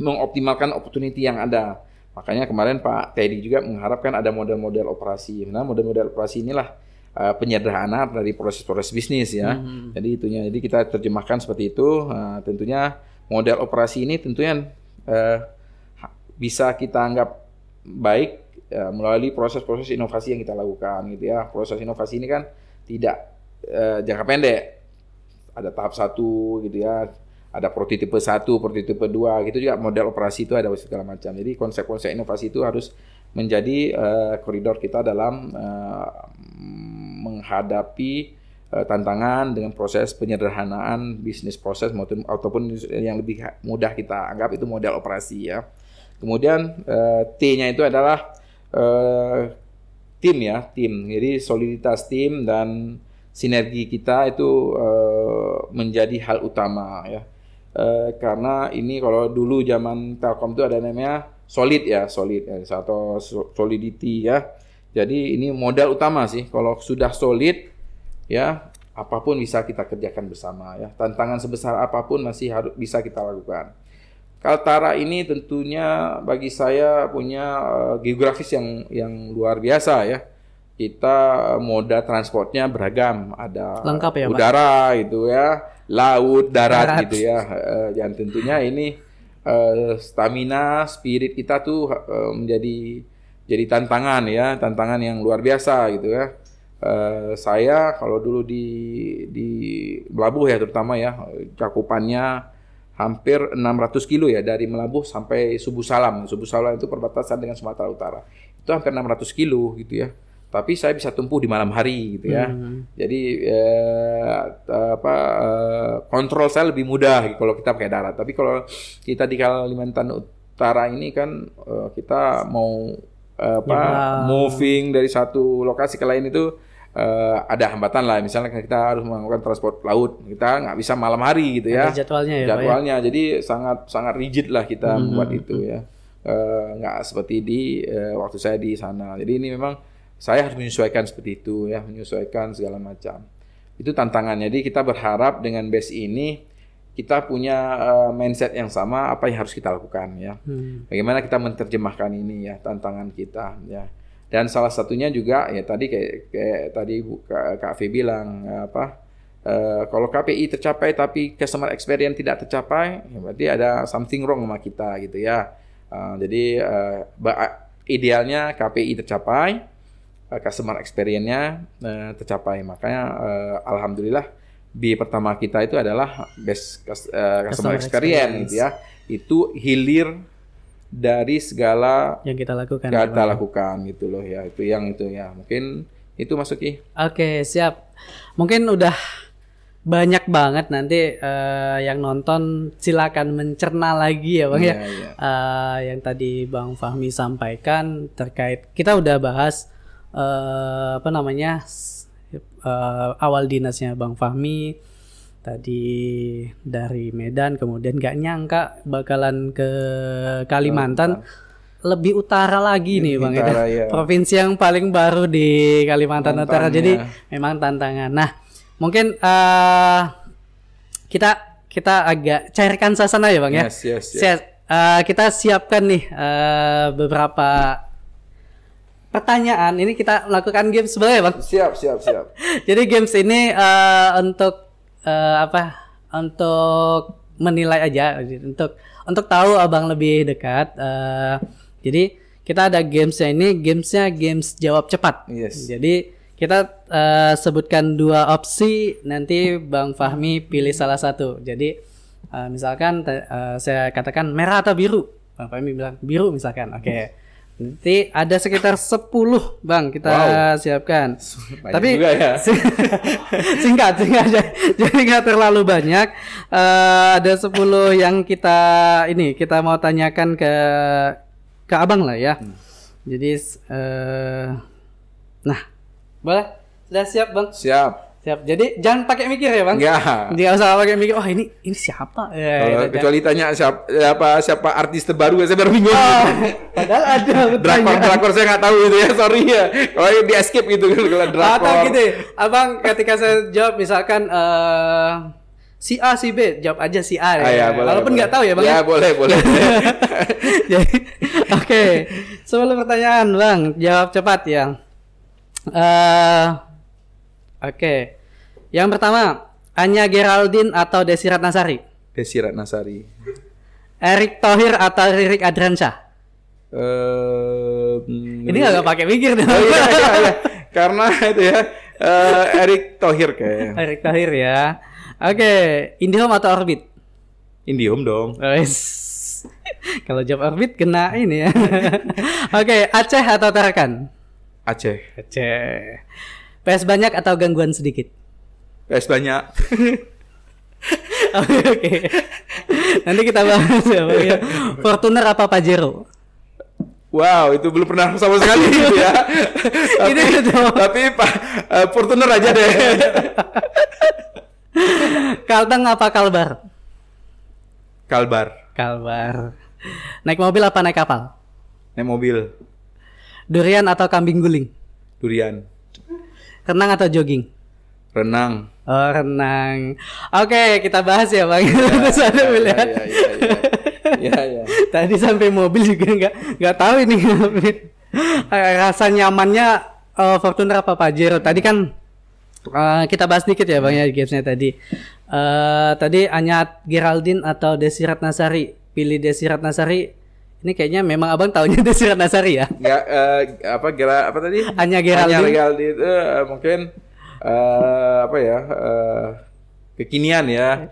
mengoptimalkan opportunity yang ada. Makanya kemarin Pak Teddy juga mengharapkan ada model-model operasi. Nah, model-model operasi inilah penyederhanaan dari proses-proses bisnis ya. Jadi kita terjemahkan seperti itu. Tentunya model operasi ini tentunya bisa kita anggap baik melalui proses-proses inovasi yang kita lakukan gitu ya. Proses inovasi ini kan tidak jangka pendek. Ada tahap 1 gitu ya. Ada prototipe 1, prototipe 2, gitu juga model operasi itu ada segala macam. Jadi konsep-konsep inovasi itu harus menjadi koridor kita dalam menghadapi tantangan dengan proses penyederhanaan bisnis proses ataupun yang lebih mudah kita anggap itu model operasi ya. Kemudian T-nya itu adalah tim ya, tim. Jadi soliditas tim dan sinergi kita itu menjadi hal utama ya. Karena ini kalau dulu zaman Telkom itu ada namanya solid ya, atau solidity ya. Jadi ini modal utama sih. Kalau sudah solid ya, apapun bisa kita kerjakan bersama ya. Tantangan sebesar apapun masih harus bisa kita lakukan. Kaltara ini tentunya bagi saya punya geografis yang luar biasa ya. Kita moda transportnya beragam, ada lengkap ya, udara Pak? Gitu ya, laut, darat gitu ya. Dan tentunya ini stamina, spirit kita tuh jadi tantangan ya, tantangan yang luar biasa gitu ya. Saya kalau dulu di Melabuh ya terutama ya, cakupannya hampir 600 kilo ya, dari Melabuh sampai Subuh Salam. Subuh Salam itu perbatasan dengan Sumatera Utara. Itu hampir 600 kilo gitu ya. Tapi saya bisa tempuh di malam hari gitu ya. Jadi kontrol saya lebih mudah kalau kita pakai darat. Tapi kalau kita di Kalimantan Utara ini kan kita mau moving dari satu lokasi ke lain itu ada hambatan lah. Misalnya kita harus melakukan transport laut, kita nggak bisa malam hari gitu ya. Ada jadwalnya. Ya? Jadi sangat rigid lah kita membuat itu ya. Nggak seperti di waktu saya di sana. Jadi ini memang saya harus menyesuaikan seperti itu ya, menyesuaikan segala macam. Itu tantangannya. Jadi kita berharap dengan base ini kita punya mindset yang sama, apa yang harus kita lakukan ya. Bagaimana kita menerjemahkan ini ya, tantangan kita ya. Dan salah satunya juga ya tadi kayak tadi Kak V bilang kalau KPI tercapai tapi customer experience tidak tercapai, ya berarti ada something wrong sama kita gitu ya. Jadi idealnya KPI tercapai, customer experience-nya tercapai. Makanya alhamdulillah B pertama kita itu adalah best customer experience gitu ya. Itu hilir dari segala yang kita lakukan gitu loh ya. Itu ya. Mungkin itu Mas Uki. Oke, siap. Mungkin udah banyak banget nanti yang nonton silakan mencerna lagi ya Bang ya. Yang tadi Bang Fahmi sampaikan terkait, kita udah bahas awal dinasnya Bang Fahmi tadi dari Medan, kemudian gak nyangka bakalan ke Kalimantan, lebih utara lagi nih Bang utara, ya. Provinsi yang paling baru di Kalimantan Utara. Jadi memang tantangan. Nah, mungkin kita agak cairkan suasana ya Bang ya. Yes. Kita siapkan nih beberapa pertanyaan. Ini kita lakukan games sebenarnya Bang. Siap. Jadi games ini untuk untuk menilai aja, untuk tahu Abang lebih dekat. Jadi kita ada gamesnya ini, games jawab cepat. Yes. Jadi kita sebutkan 2 opsi, nanti Bang Fahmi pilih salah satu. Jadi misalkan saya katakan merah atau biru, Bang Fahmi bilang biru misalkan. Oke. Nanti ada sekitar 10 Bang kita siapkan. Banyak tapi juga ya. singkat aja. Jadi nggak terlalu banyak. Ada 10 yang kita mau tanyakan ke Abang lah ya. Jadi nah, boleh? Sudah siap Bang? Siap. Jadi jangan pakai mikir ya Bang. Enggak. Jangan usah pakai mikir. Oh ini siapa? Kecuali tanya siapa artis terbaru, saya baru bingung. Padahal ada drakor saya nggak tahu itu ya, sorry ya. Kalau di escape gitu kalau drakor. Atau gitu, Abang ketika saya jawab misalkan si A si B, jawab aja si A ya. Walaupun nggak tahu ya Bang. Ya boleh. Jadi oke. Sebelum pertanyaan Bang, jawab cepat ya. Oke. Yang pertama, Anya Geraldine atau Desi Ratnasari? Desi Ratnasari. Erick Thohir atau Ririk Adriansyah? Ini nggak pakai mikir dong. Iya. Karena itu ya Erick Thohir kayaknya. Erick Thohir ya. Oke, IndiHome atau Orbit? IndiHome dong. Kalau jawab Orbit kena ini ya. Oke, Aceh atau Tarakan? Aceh. PS banyak atau gangguan sedikit? PS banyak. Oke. Nanti kita bahas ya. Fortuner apa Pajero? Wow, itu belum pernah sama sekali gitu ya. Tapi Fortuner aja deh. Kalteng apa Kalbar? Kalbar. Naik mobil apa naik kapal? Naik mobil. Durian atau kambing guling? Durian. Renang atau jogging? Renang. Oh, renang. Oke, kita bahas ya Bang. Iya. Tadi sampai mobil juga nggak tahu ini. Rasa nyamannya Fortuner apa Pajero? Tadi kan kita bahas dikit ya Bang ya gamesnya tadi. Tadi Anya Geraldine atau Desi Ratnasari. Pilih Desi Ratnasari. Ini kayaknya memang Abang taunya Desi Ratnasari ya? Enggak, apa tadi? Anya Geraldine itu mungkin kekinian ya.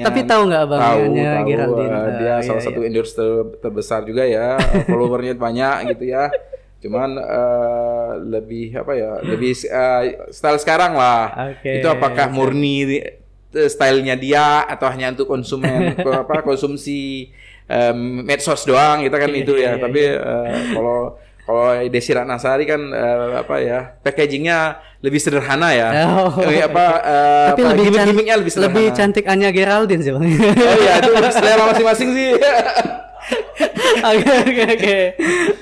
Tapi tahu nggak Abang Anya Geraldine? Dia salah satu endorse terbesar juga ya. Followernya banyak gitu ya. Cuman lebih style sekarang lah. Itu apakah murni stylenya dia atau hanya untuk konsumsi medsos doang kita kan itu ya. Tapi kalau Desi Ratnasari kan packagingnya lebih sederhana ya. Tapi gimmicknya lebih sederhana. Lebih cantik Anya Geraldine sih Bang. Oh iya, itu selera masing-masing sih.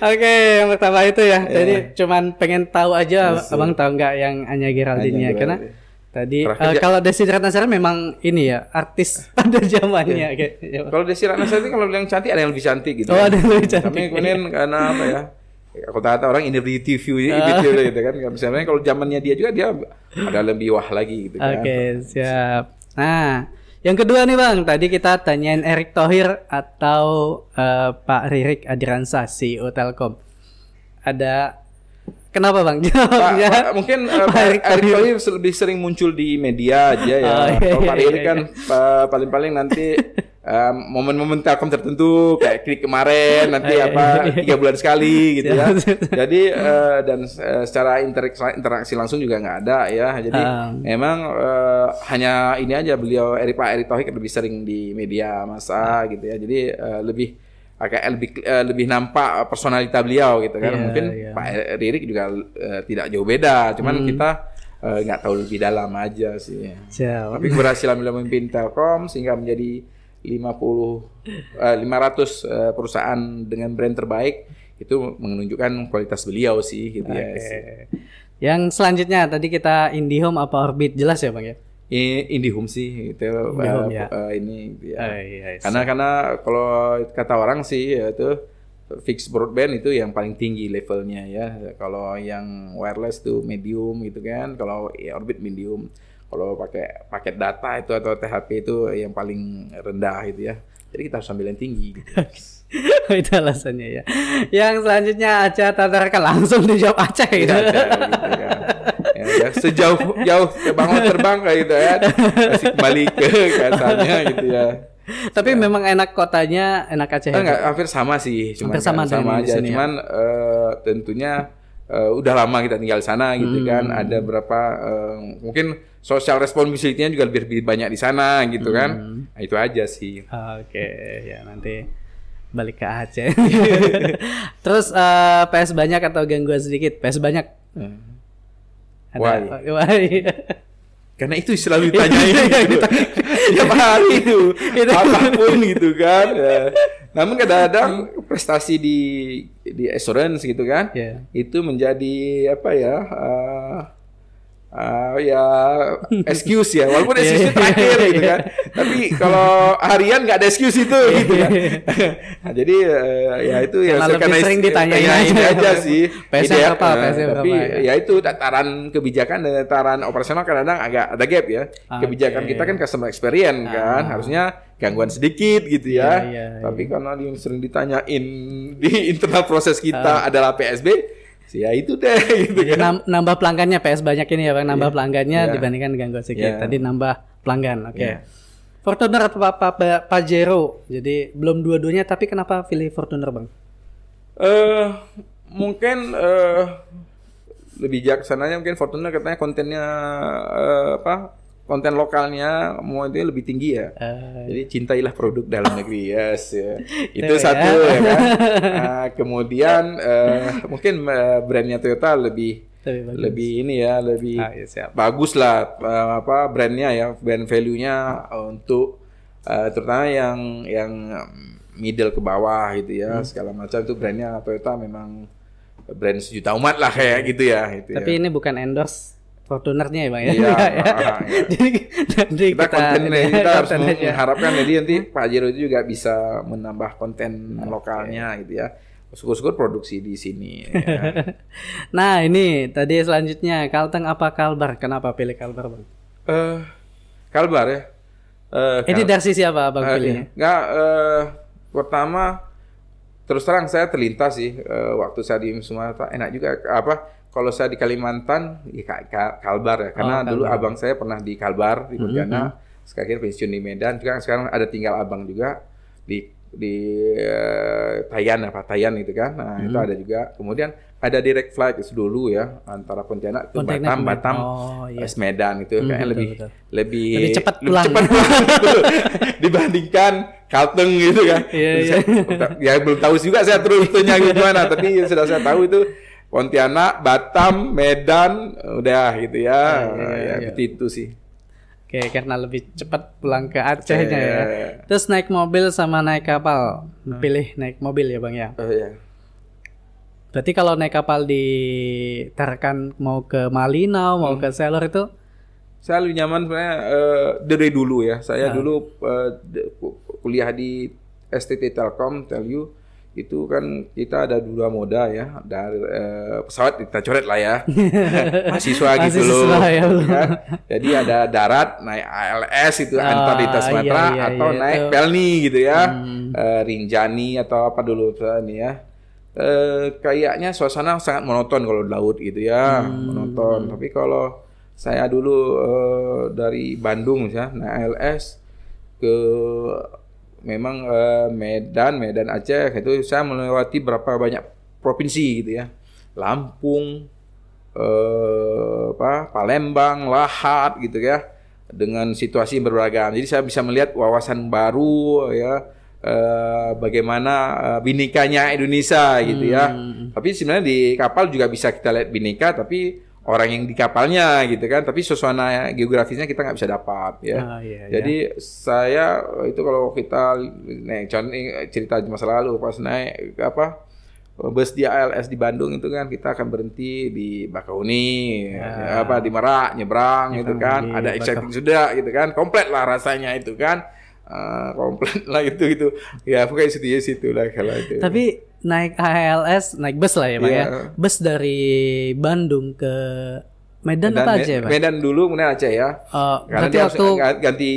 Oke, yang pertama itu ya. Jadi cuman pengen tahu aja Abang tahu nggak yang Anya Geraldine-nya karena tadi kalau Desi Ratnasari memang ini ya artis pada zamannya Kalau Desi Ratnasari kalau yang cantik ada yang lebih cantik gitu. Oh, ada yang lebih cantik. Tapi kemudian karena apa ya? Kalau kata orang ini di TV gitu kan. Misalnya kalau zamannya dia juga dia ada lebih wah lagi gitu kan. Oke, siap. Nah, yang kedua nih Bang, tadi kita tanyain Erick Thohir atau Pak Ririk Adriansyah CEO Telkom. Kenapa Bang? Mungkin Erick Thohir lebih sering muncul di media aja ya. Kalau Pak Ririk kan paling-paling nanti momen-momen Telkom tertentu kayak klik kemarin nanti 3 bulan sekali gitu ya. Jadi dan secara interaksi langsung juga nggak ada ya. Jadi memang hanya ini aja Pak Erick Thohir lebih sering di media massa gitu ya. Jadi lebih nampak personalita beliau gitu kan. Mungkin Pak Ririk juga tidak jauh beda, cuman kita nggak tahu lebih dalam aja sih. Tapi keberhasilan beliau memimpin Telkom sehingga menjadi 500 perusahaan dengan brand terbaik itu menunjukkan kualitas beliau sih gitu ya. Yang selanjutnya tadi kita IndiHome apa Orbit, jelas ya Bang ya? IndiHome sih itu ini ya. Karena kalau kata orang sih itu fixed broadband itu yang paling tinggi levelnya ya. Kalau yang wireless tuh medium gitu kan. Kalau Orbit medium. Kalau pakai paket data itu atau THP itu yang paling rendah gitu ya. Jadi kita harus ambil yang tinggi gitu. Itu alasannya ya. Yang selanjutnya Aceh Tatarkan langsung dijawab Aceh gitu. Gitu kan. ya sejauh bangun terbang kayak gitu ya, masih kembali ke asalnya gitu ya. Tapi memang enak kotanya, enak Aceh. Enggak, hampir sama sih, cuma sama aja. Cuman tentunya udah lama kita tinggal di sana gitu kan. Ada berapa mungkin social responsibility-nya juga lebih banyak di sana gitu kan. Nah, itu aja sih. Oke, ya nanti balik ke Aceh. Terus PS banyak atau gangguan sedikit? PS banyak. Why? Karena itu selalu ditanyain gitu. Tiap hari itu apapun gitu kan. Namun kadang-kadang prestasi di assurance gitu kan, itu menjadi apa ya? Ya excuse ya, walaupun excuse terakhir gitu kan. Tapi kalau harian nggak ada excuse itu gitu kan. Nah, jadi ya itu ya karena sering ditanyain aja sih. PS apa? Tapi ya itu tataran kebijakan dan tataran operasional kadang-kadang agak ada gap ya. Kebijakan kita kan customer experience kan, harusnya gangguan sedikit gitu ya. Tapi karena sering ditanyain di internal proses kita adalah PSB, ya itu deh gitu kan. Nambah pelanggannya PS banyak ini ya Bang, nambah pelanggannya dibandingkan gangguan sedikit. Tadi nambah pelanggan. Oke. Fortuner atau Pajero? Jadi belum dua-duanya, tapi kenapa pilih Fortuner Bang? Mungkin lebih jaksananya mungkin Fortuner katanya kontennya konten lokalnya mau itu lebih tinggi ya. Jadi cintailah produk dalam negeri, yes ya. Itu satu ya kan. Kemudian mungkin brandnya Toyota lebih ini ya, lebih bagus lah brandnya ya, brand value-nya untuk terutama yang middle ke bawah gitu ya, segala macam itu brandnya Toyota memang brand sejuta umat lah kayak gitu ya. Tapi ini bukan endorse Fortunernya ya Bang ya. Iya. Jadi kita harus mengharapkan jadi nanti Pajero itu juga bisa menambah konten lokalnya gitu ya. Syukur-syukur produksi di sini. Ya. Nah ini tadi selanjutnya Kalteng apa Kalbar? Kenapa pilih Kalbar Bang? Kalbar ya. Ini dari sisi apa Bang pilihnya? Pertama terus terang saya terlintas sih waktu saya di Sumatera, enak juga kalau saya di Kalimantan, ya Kalbar ya. Karena dulu abang saya pernah di Kalbar, di Pontianak. Sekarang pensiun di Medan. Juga sekarang ada tinggal abang juga di Tayan gitu kan. Nah, itu ada juga. Kemudian ada direct flight itu dulu ya, antara Pontianak ke Batam, Medan itu. Kayaknya lebih cepat pulang dibandingkan Kalteng gitu kan. Ya belum tahu juga saya terusnya gimana. Tapi sudah saya tahu itu Pontianak, Batam, Medan, udah gitu ya. Seperti itu sih. Oke, karena lebih cepat pulang ke Acehnya ya. Terus naik mobil sama naik kapal, pilih naik mobil ya Bang ya. Berarti kalau naik kapal di Tarakan mau ke Malinau, mau ke Selor itu? Saya lebih nyaman sebenarnya dari dulu ya. Saya dulu kuliah di STT Telkom, Telyu. Itu kan kita ada 2 moda ya, dari pesawat kita coret lah ya, mahasiswa gitu loh ya, kan? Jadi ada darat naik ALS itu antar di Sumatera atau naik Pelni gitu ya, Rinjani atau apa dulu ini ya. Kayaknya suasana sangat monoton kalau di laut gitu ya, monoton. Tapi kalau saya dulu dari Bandung ya naik ALS ke memang Medan Aceh itu saya melewati berapa banyak provinsi gitu ya, Lampung, Palembang, Lahat gitu ya, dengan situasi yang beragam. Jadi saya bisa melihat wawasan baru ya, bagaimana binikanya Indonesia gitu ya. Tapi sebenarnya di kapal juga bisa kita lihat binika, tapi orang yang di kapalnya gitu kan, tapi suasana geografisnya kita nggak bisa dapat ya. Jadi saya itu kalau kita naik cerita masa lalu pas naik bus di ALS di Bandung itu kan kita akan berhenti di Bakauni, di Merak nyebrang gitu kan, ada exciting sudah gitu kan, komplit lah rasanya itu kan. Komplit lah itu ya, pokoknya situ lah kalau itu. Tapi naik ALS naik bus lah ya Pak ya, bus dari Bandung ke Medan apa Aceh Pak? Medan dulu kemudian Aceh ya. Karena dia harus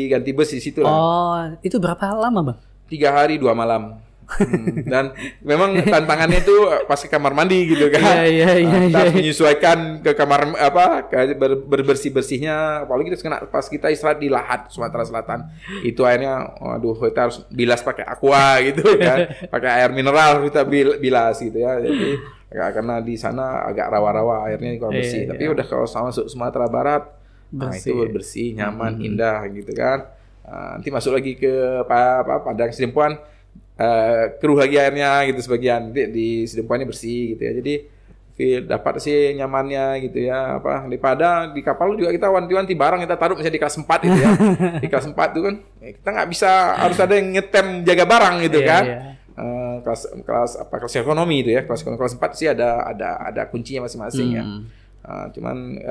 ganti bus di situ lah. Itu berapa lama Bang? 3 hari 2 malam. Dan memang tantangannya itu pas ke kamar mandi gitu kan. Kita harus menyesuaikan ke kamar bersih-bersihnya. Apalagi pas kita istirahat di Lahat Sumatera Selatan. Itu airnya waduh kita harus bilas pakai aqua gitu kan. Pakai air mineral kita bilas gitu ya. Jadi karena di sana agak rawa-rawa airnya kurang bersih. Tapi udah kalau masuk Sumatera Barat itu bersih, nyaman, indah gitu kan. Nanti masuk lagi ke Padang Sidempuan, keruh lagi airnya gitu sebagian. Di Sidempuannya bersih gitu ya. Jadi dapat sih nyamannya gitu ya. Daripada di kapal juga kita wanti-wanti barang kita taruh misalnya di kelas 4 gitu ya. Di kelas 4 itu kan kita nggak bisa, harus ada yang ngetem jaga barang gitu kan. Kelas ekonomi itu ya. Kelas 4 sih ada kuncinya masing-masing ya. Cuman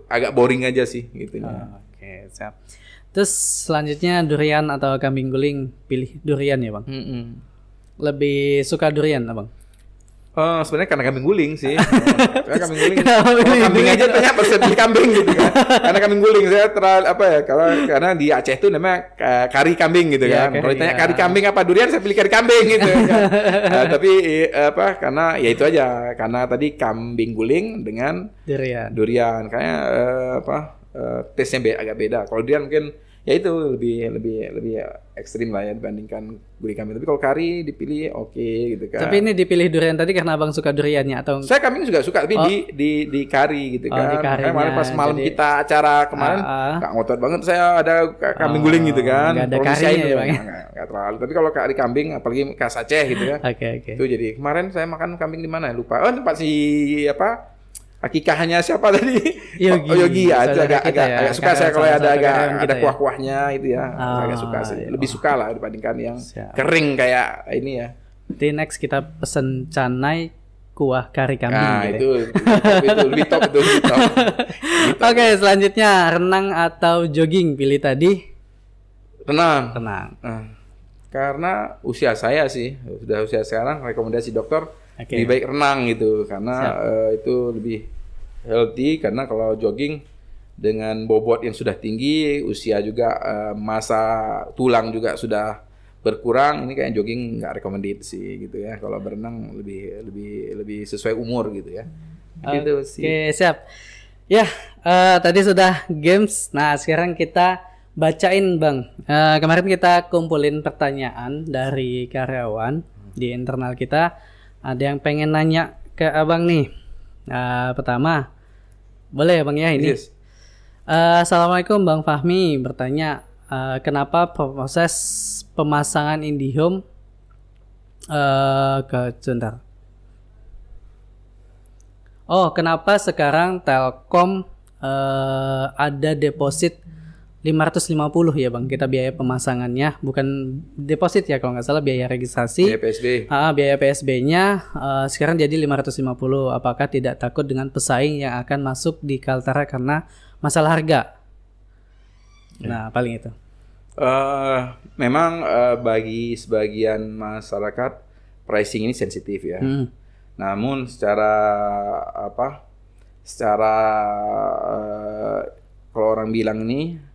agak boring aja sih gitu ya. Oke, siap. Terus selanjutnya durian atau kambing guling, pilih durian ya Bang? Lebih suka durian Abang? Sebenarnya karena kambing guling sih. Kambing guling. Kambing aja banyak persen di kambing gitu kan. Karena kambing guling saya karena di Aceh itu namanya kari kambing gitu kan. Kalau ditanya kari kambing apa durian, saya pilih kari kambing gitu kan. Tapi karena ya itu aja, karena tadi kambing guling dengan durian. Kayaknya taste-nya agak beda. Kalau durian mungkin ya itu lebih ekstrim lah ya dibandingkan guling kambing. Tapi kalau kari dipilih oke gitu kan. Tapi ini dipilih durian tadi karena Abang suka duriannya atau? Saya kambing juga suka, tapi di kari gitu kan. Kemarin pas malam kita acara kemarin nggak ngotot banget saya ada kambing guling gitu kan. Nggak ada karinya ya Bang? Nggak terlalu. Tapi kalau kari kambing apalagi khas Aceh gitu ya. Oke. Itu jadi kemarin saya makan kambing di mana lupa. Tempat akikahnya siapa tadi? Yogi ya, itu agak suka saya kalau ada kuah-kuahnya itu ya. Agak suka sih. Lebih suka lah dibandingkan yang kering kayak ini ya. Nanti next kita pesen canai kuah kari kambing. Nah, itu lebih top. Oke, selanjutnya renang atau jogging, pilih tadi? Renang. Karena usia saya sih, sudah usia sekarang, rekomendasi dokter lebih baik renang gitu karena itu lebih healthy. Karena kalau jogging dengan bobot yang sudah tinggi, usia juga masa tulang juga sudah berkurang, ini kayak jogging nggak recommended sih gitu ya. Kalau berenang lebih sesuai umur gitu ya. Gitu sih. Oke, siap. Ya, tadi sudah games. Nah, sekarang kita bacain Bang. Kemarin kita kumpulin pertanyaan dari karyawan di internal kita. Ada yang pengen nanya ke Abang nih. Pertama, boleh ya Bang ya ini? Yes. Assalamualaikum Bang Fahmi, bertanya kenapa proses pemasangan IndiHome kenapa sekarang Telkom ada deposit 550 ya Bang, kita biaya pemasangannya, bukan deposit ya kalau nggak salah, biaya registrasi. Biaya PSB. Biaya PSB-nya sekarang jadi 550. Apakah tidak takut dengan pesaing yang akan masuk di Kaltara karena masalah harga? Nah, paling itu. Memang bagi sebagian masyarakat pricing ini sensitif ya. Namun secara kalau orang bilang ini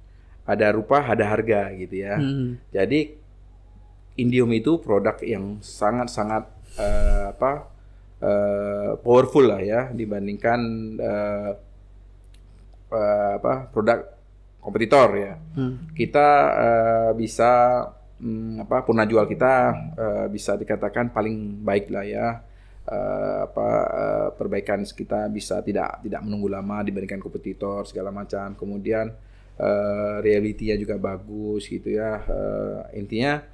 ada rupa, ada harga gitu ya. Jadi IndiHome itu produk yang sangat-sangat powerful lah ya dibandingkan produk kompetitor ya. Kita bisa purna jual kita bisa dikatakan paling baik lah ya. Perbaikan kita bisa tidak menunggu lama dibandingkan kompetitor segala macam. Kemudian reality-nya juga bagus gitu ya. Intinya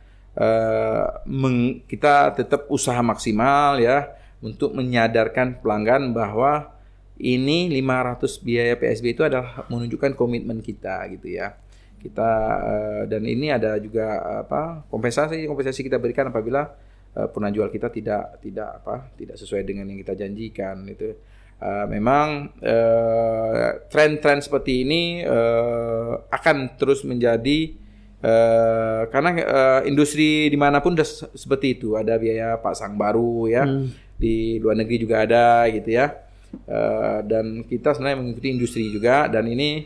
kita tetap usaha maksimal ya untuk menyadarkan pelanggan bahwa ini 500 biaya PSB itu adalah menunjukkan komitmen kita gitu ya. Kita dan ini ada juga kompensasi kita berikan apabila purna jual kita tidak sesuai dengan yang kita janjikan itu. Memang tren-tren seperti ini akan terus menjadi karena industri dimanapun sudah seperti itu, ada biaya pasang baru ya, di luar negeri juga ada gitu ya, dan kita sebenarnya mengikuti industri juga, dan ini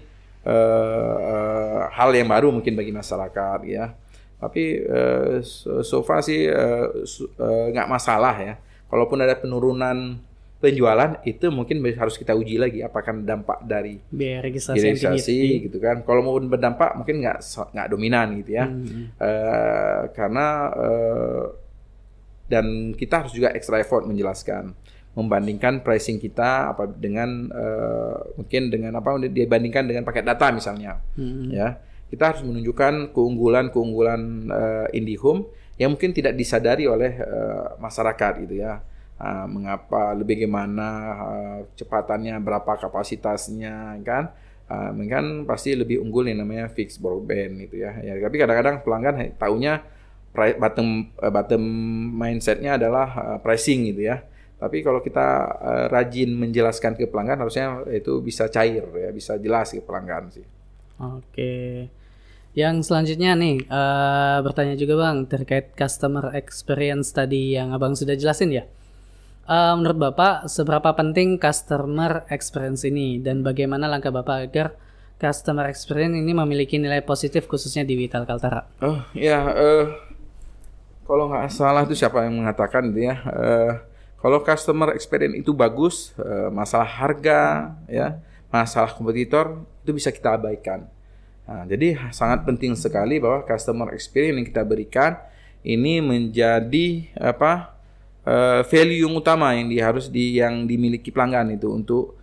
hal yang baru mungkin bagi masyarakat ya. Tapi so far sih nggak masalah ya. Kalaupun ada penurunan penjualan itu mungkin harus kita uji lagi apakah dampak dari biaya registrasi gitu kan. Kalau mau berdampak mungkin nggak dominan gitu ya. Karena dan kita harus juga extra effort menjelaskan, membandingkan pricing kita dengan mungkin dengan dibandingkan dengan paket data misalnya, ya. Kita harus menunjukkan keunggulan IndiHome yang mungkin tidak disadari oleh masyarakat gitu ya. Mengapa, bagaimana kecepatannya, berapa kapasitasnya kan. Kan pasti lebih unggul yang namanya fixed broadband gitu ya. Tapi kadang-kadang pelanggan taunya bottom mindsetnya adalah pricing gitu ya. Tapi kalau kita rajin menjelaskan ke pelanggan harusnya itu bisa cair ya, bisa jelas ke pelanggan sih. Oke. Yang selanjutnya nih, bertanya juga Bang, terkait customer experience tadi yang Abang sudah jelasin ya. Menurut Bapak, seberapa penting customer experience ini dan bagaimana langkah Bapak agar customer experience ini memiliki nilai positif khususnya di Witel Kaltara? Oh ya, kalau nggak salah itu siapa yang mengatakan itu ya, kalau customer experience itu bagus, masalah harga, ya, masalah kompetitor itu bisa kita abaikan. Nah, jadi sangat penting sekali bahwa customer experience yang kita berikan ini menjadi value yang utama yang harus dimiliki pelanggan itu untuk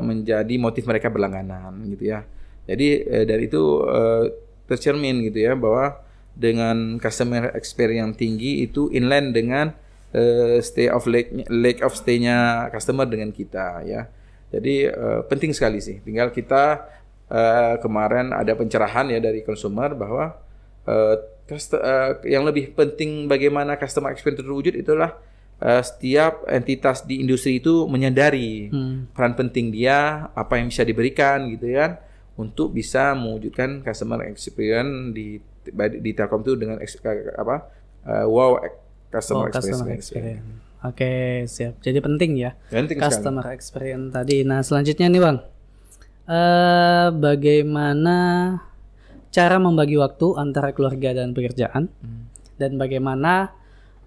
menjadi motif mereka berlangganan gitu ya. Jadi dari itu tercermin gitu ya bahwa dengan customer experience yang tinggi itu inline dengan length of stay-nya customer dengan kita ya. Jadi penting sekali sih. Tinggal kita kemarin ada pencerahan ya dari konsumer bahwa yang lebih penting bagaimana customer experience terwujud itulah setiap entitas di industri itu menyadari peran penting dia, apa yang bisa diberikan gitu ya, untuk bisa mewujudkan customer experience di Telkom itu dengan customer experience. Oke, siap. Jadi penting ya penting customer sekali. Experience tadi. Nah, selanjutnya nih Bang, bagaimana cara membagi waktu antara keluarga dan pekerjaan, dan bagaimana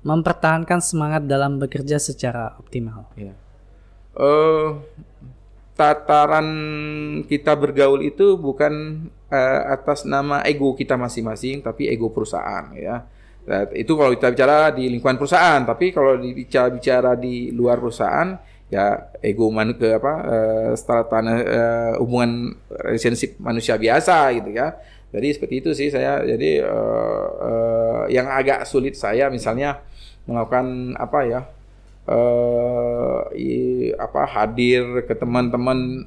mempertahankan semangat dalam bekerja secara optimal? Ya. Tataran kita bergaul itu bukan atas nama ego kita masing-masing, tapi ego perusahaan ya. Nah, itu kalau kita bicara di lingkungan perusahaan, tapi kalau bicara di luar perusahaan ya ego hubungan relationship manusia biasa gitu ya. Jadi seperti itu sih saya. Jadi yang agak sulit saya misalnya melakukan hadir ke teman-teman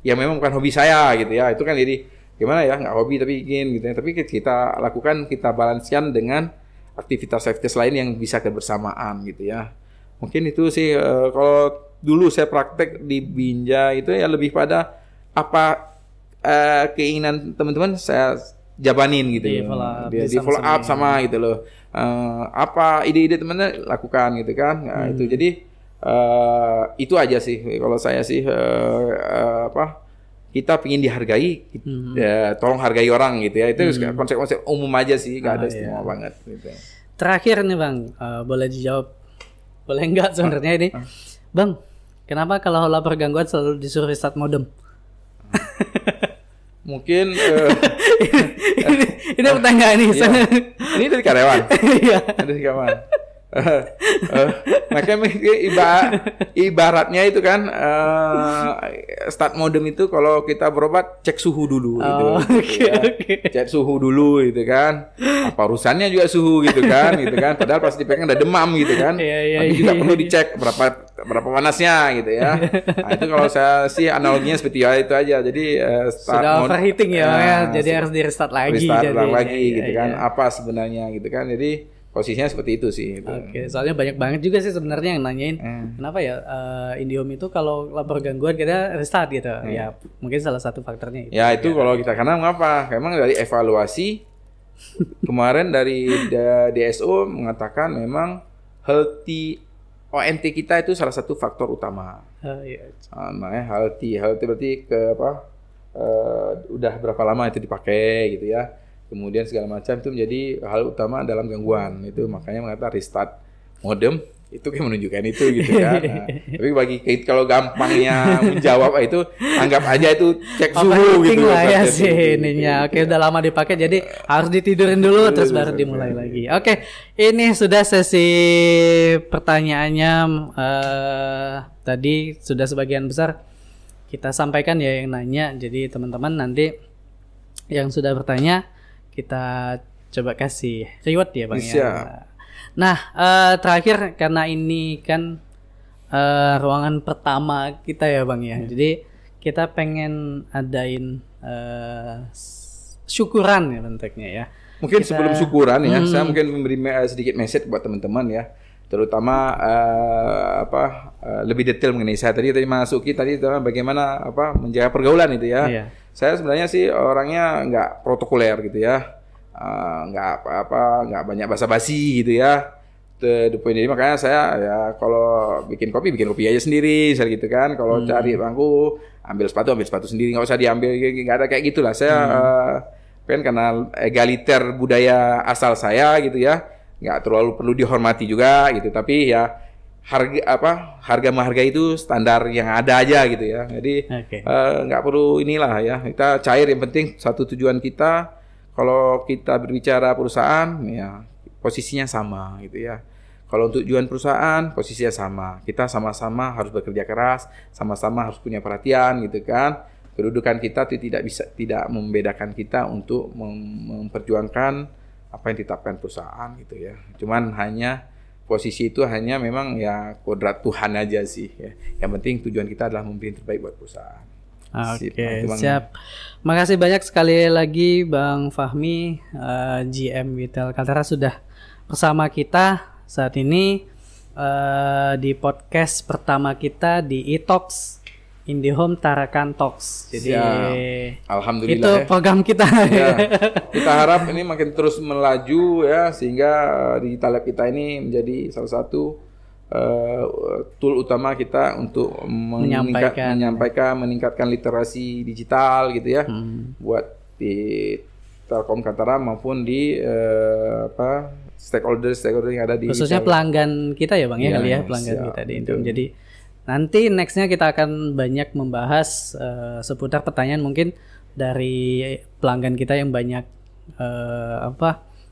yang memang bukan hobi saya gitu ya. Itu kan jadi gimana ya, nggak hobi tapi ingin gitu ya. Tapi kita lakukan, kita balansikan dengan aktivitas lain yang bisa kebersamaan gitu ya. Mungkin itu sih kalau dulu saya praktek di Binja itu ya lebih pada keinginan teman-teman saya jabanin gitu. Di follow up sama gitu loh. Apa ide-ide teman-teman lakukan gitu kan. Nah, itu jadi itu aja sih kalau saya sih kita ingin dihargai, ya, tolong hargai orang gitu ya. Itu konsep-konsep umum aja sih, gak ada istimewa banget gitu. Terakhir nih Bang, boleh dijawab, boleh enggak sebenarnya ini, Bang, kenapa kalau lapor gangguan selalu disuruh restart modem? Mungkin ini pertanyaan nih. Iya. Ini dari karyawan. Iya. Dari karyawan. Makanya ibaratnya itu kan start modem itu kalau kita berobat cek suhu dulu gitu. Cek suhu dulu gitu kan. Apa urusannya juga suhu gitu kan padahal pas dipegang ada demam gitu kan. Tapi juga perlu dicek berapa panasnya gitu ya. Nah, itu kalau saya sih analoginya seperti itu aja. Jadi sudah overheating ya, jadi harus di restart lagi gitu kan. Apa sebenarnya gitu kan. Jadi posisinya seperti itu sih. Gitu. Oke, soalnya banyak banget juga sih sebenarnya yang nanyain kenapa ya IndiHome itu kalau lapor gangguan kita restart gitu. Ya mungkin salah satu faktornya itu. Ya itu kalau kita karena mengapa? Memang dari evaluasi kemarin dari DSO mengatakan memang healthy ONT kita itu salah satu faktor utama. Namanya healthy berarti udah berapa lama itu dipakai gitu ya. kemudian segala macam itu menjadi hal utama dalam gangguan. Itu makanya mengatakan restart modem itu kayak menunjukkan itu gitu kan. Nah, tapi bagi kalau gampangnya menjawab itu anggap aja itu cek suhu gitu lah ya sih ininya. Oke, udah lama dipakai jadi harus ditidurin dulu terus baru dimulai lagi. Oke, ini sudah sesi pertanyaannya tadi sudah sebagian besar kita sampaikan ya yang nanya. Jadi teman-teman nanti yang sudah bertanya kita coba kasih reward ya Bang ya. Nah, terakhir karena ini kan ruangan pertama kita ya Bang ya. Jadi kita pengen adain syukuran ya bentuknya ya. Mungkin sebelum syukuran ya, saya mungkin memberi sedikit message buat teman-teman ya. Terutama lebih detail mengenai saya tadi masuki tadi bagaimana menjaga pergaulan itu ya. Iya. Saya sebenarnya sih orangnya nggak protokoler gitu ya. Nggak banyak basa-basi gitu ya. Jadi makanya saya ya kalau bikin kopi aja sendiri, misalnya gitu kan. Kalau cari bangku ambil sepatu sendiri, nggak usah diambil, nggak ada kayak gitulah. Saya pengen karena egaliter budaya asal saya gitu ya, nggak terlalu perlu dihormati juga gitu. Tapi ya harga menghargai itu standar yang ada aja gitu ya. Jadi nggak perlu inilah ya. Kita cair, yang penting satu tujuan kita. Kalau kita berbicara perusahaan, ya posisinya sama gitu ya. Kalau untuk tujuan perusahaan, posisinya sama. Kita sama-sama harus bekerja keras, sama-sama harus punya perhatian gitu kan. Kedudukan kita tidak membedakan kita untuk memperjuangkan apa yang ditetapkan perusahaan gitu ya. Cuman hanya posisi itu hanya memang ya kodrat Tuhan aja sih ya. Yang penting tujuan kita adalah memberi yang terbaik buat perusahaan. Oke, siap. Makasih banyak sekali lagi Bang Fahmi, GM Witel Kaltara sudah bersama kita saat ini di podcast pertama kita di eTalks IndiHome Tarakan Talks. Jadi alhamdulillah itu program kita. Ya, kita harap ini makin terus melaju ya sehingga Digital Lab kita ini menjadi salah satu tool utama kita untuk meningkatkan literasi digital gitu ya, buat di Telkom Kaltara maupun di stakeholder yang ada di khususnya pelanggan kita ya Bang ya kali ya pelanggan kita di Indom. Jadi nanti nextnya kita akan banyak membahas seputar pertanyaan mungkin dari pelanggan kita yang banyak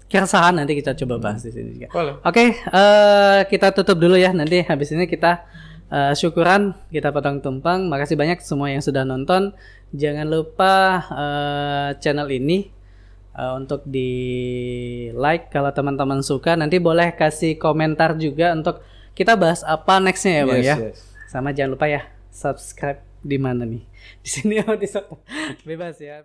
keresahan, nanti kita coba bahas di sini juga. Oke, kita tutup dulu ya. Nanti habis ini kita syukuran, kita potong tumpeng. Makasih banyak semua yang sudah nonton. Jangan lupa channel ini untuk di like kalau teman-teman suka. Nanti boleh kasih komentar juga untuk kita bahas apa nextnya ya Bang ya. Sama jangan lupa ya subscribe di mana nih? Di sini atau di sana? Bebas ya.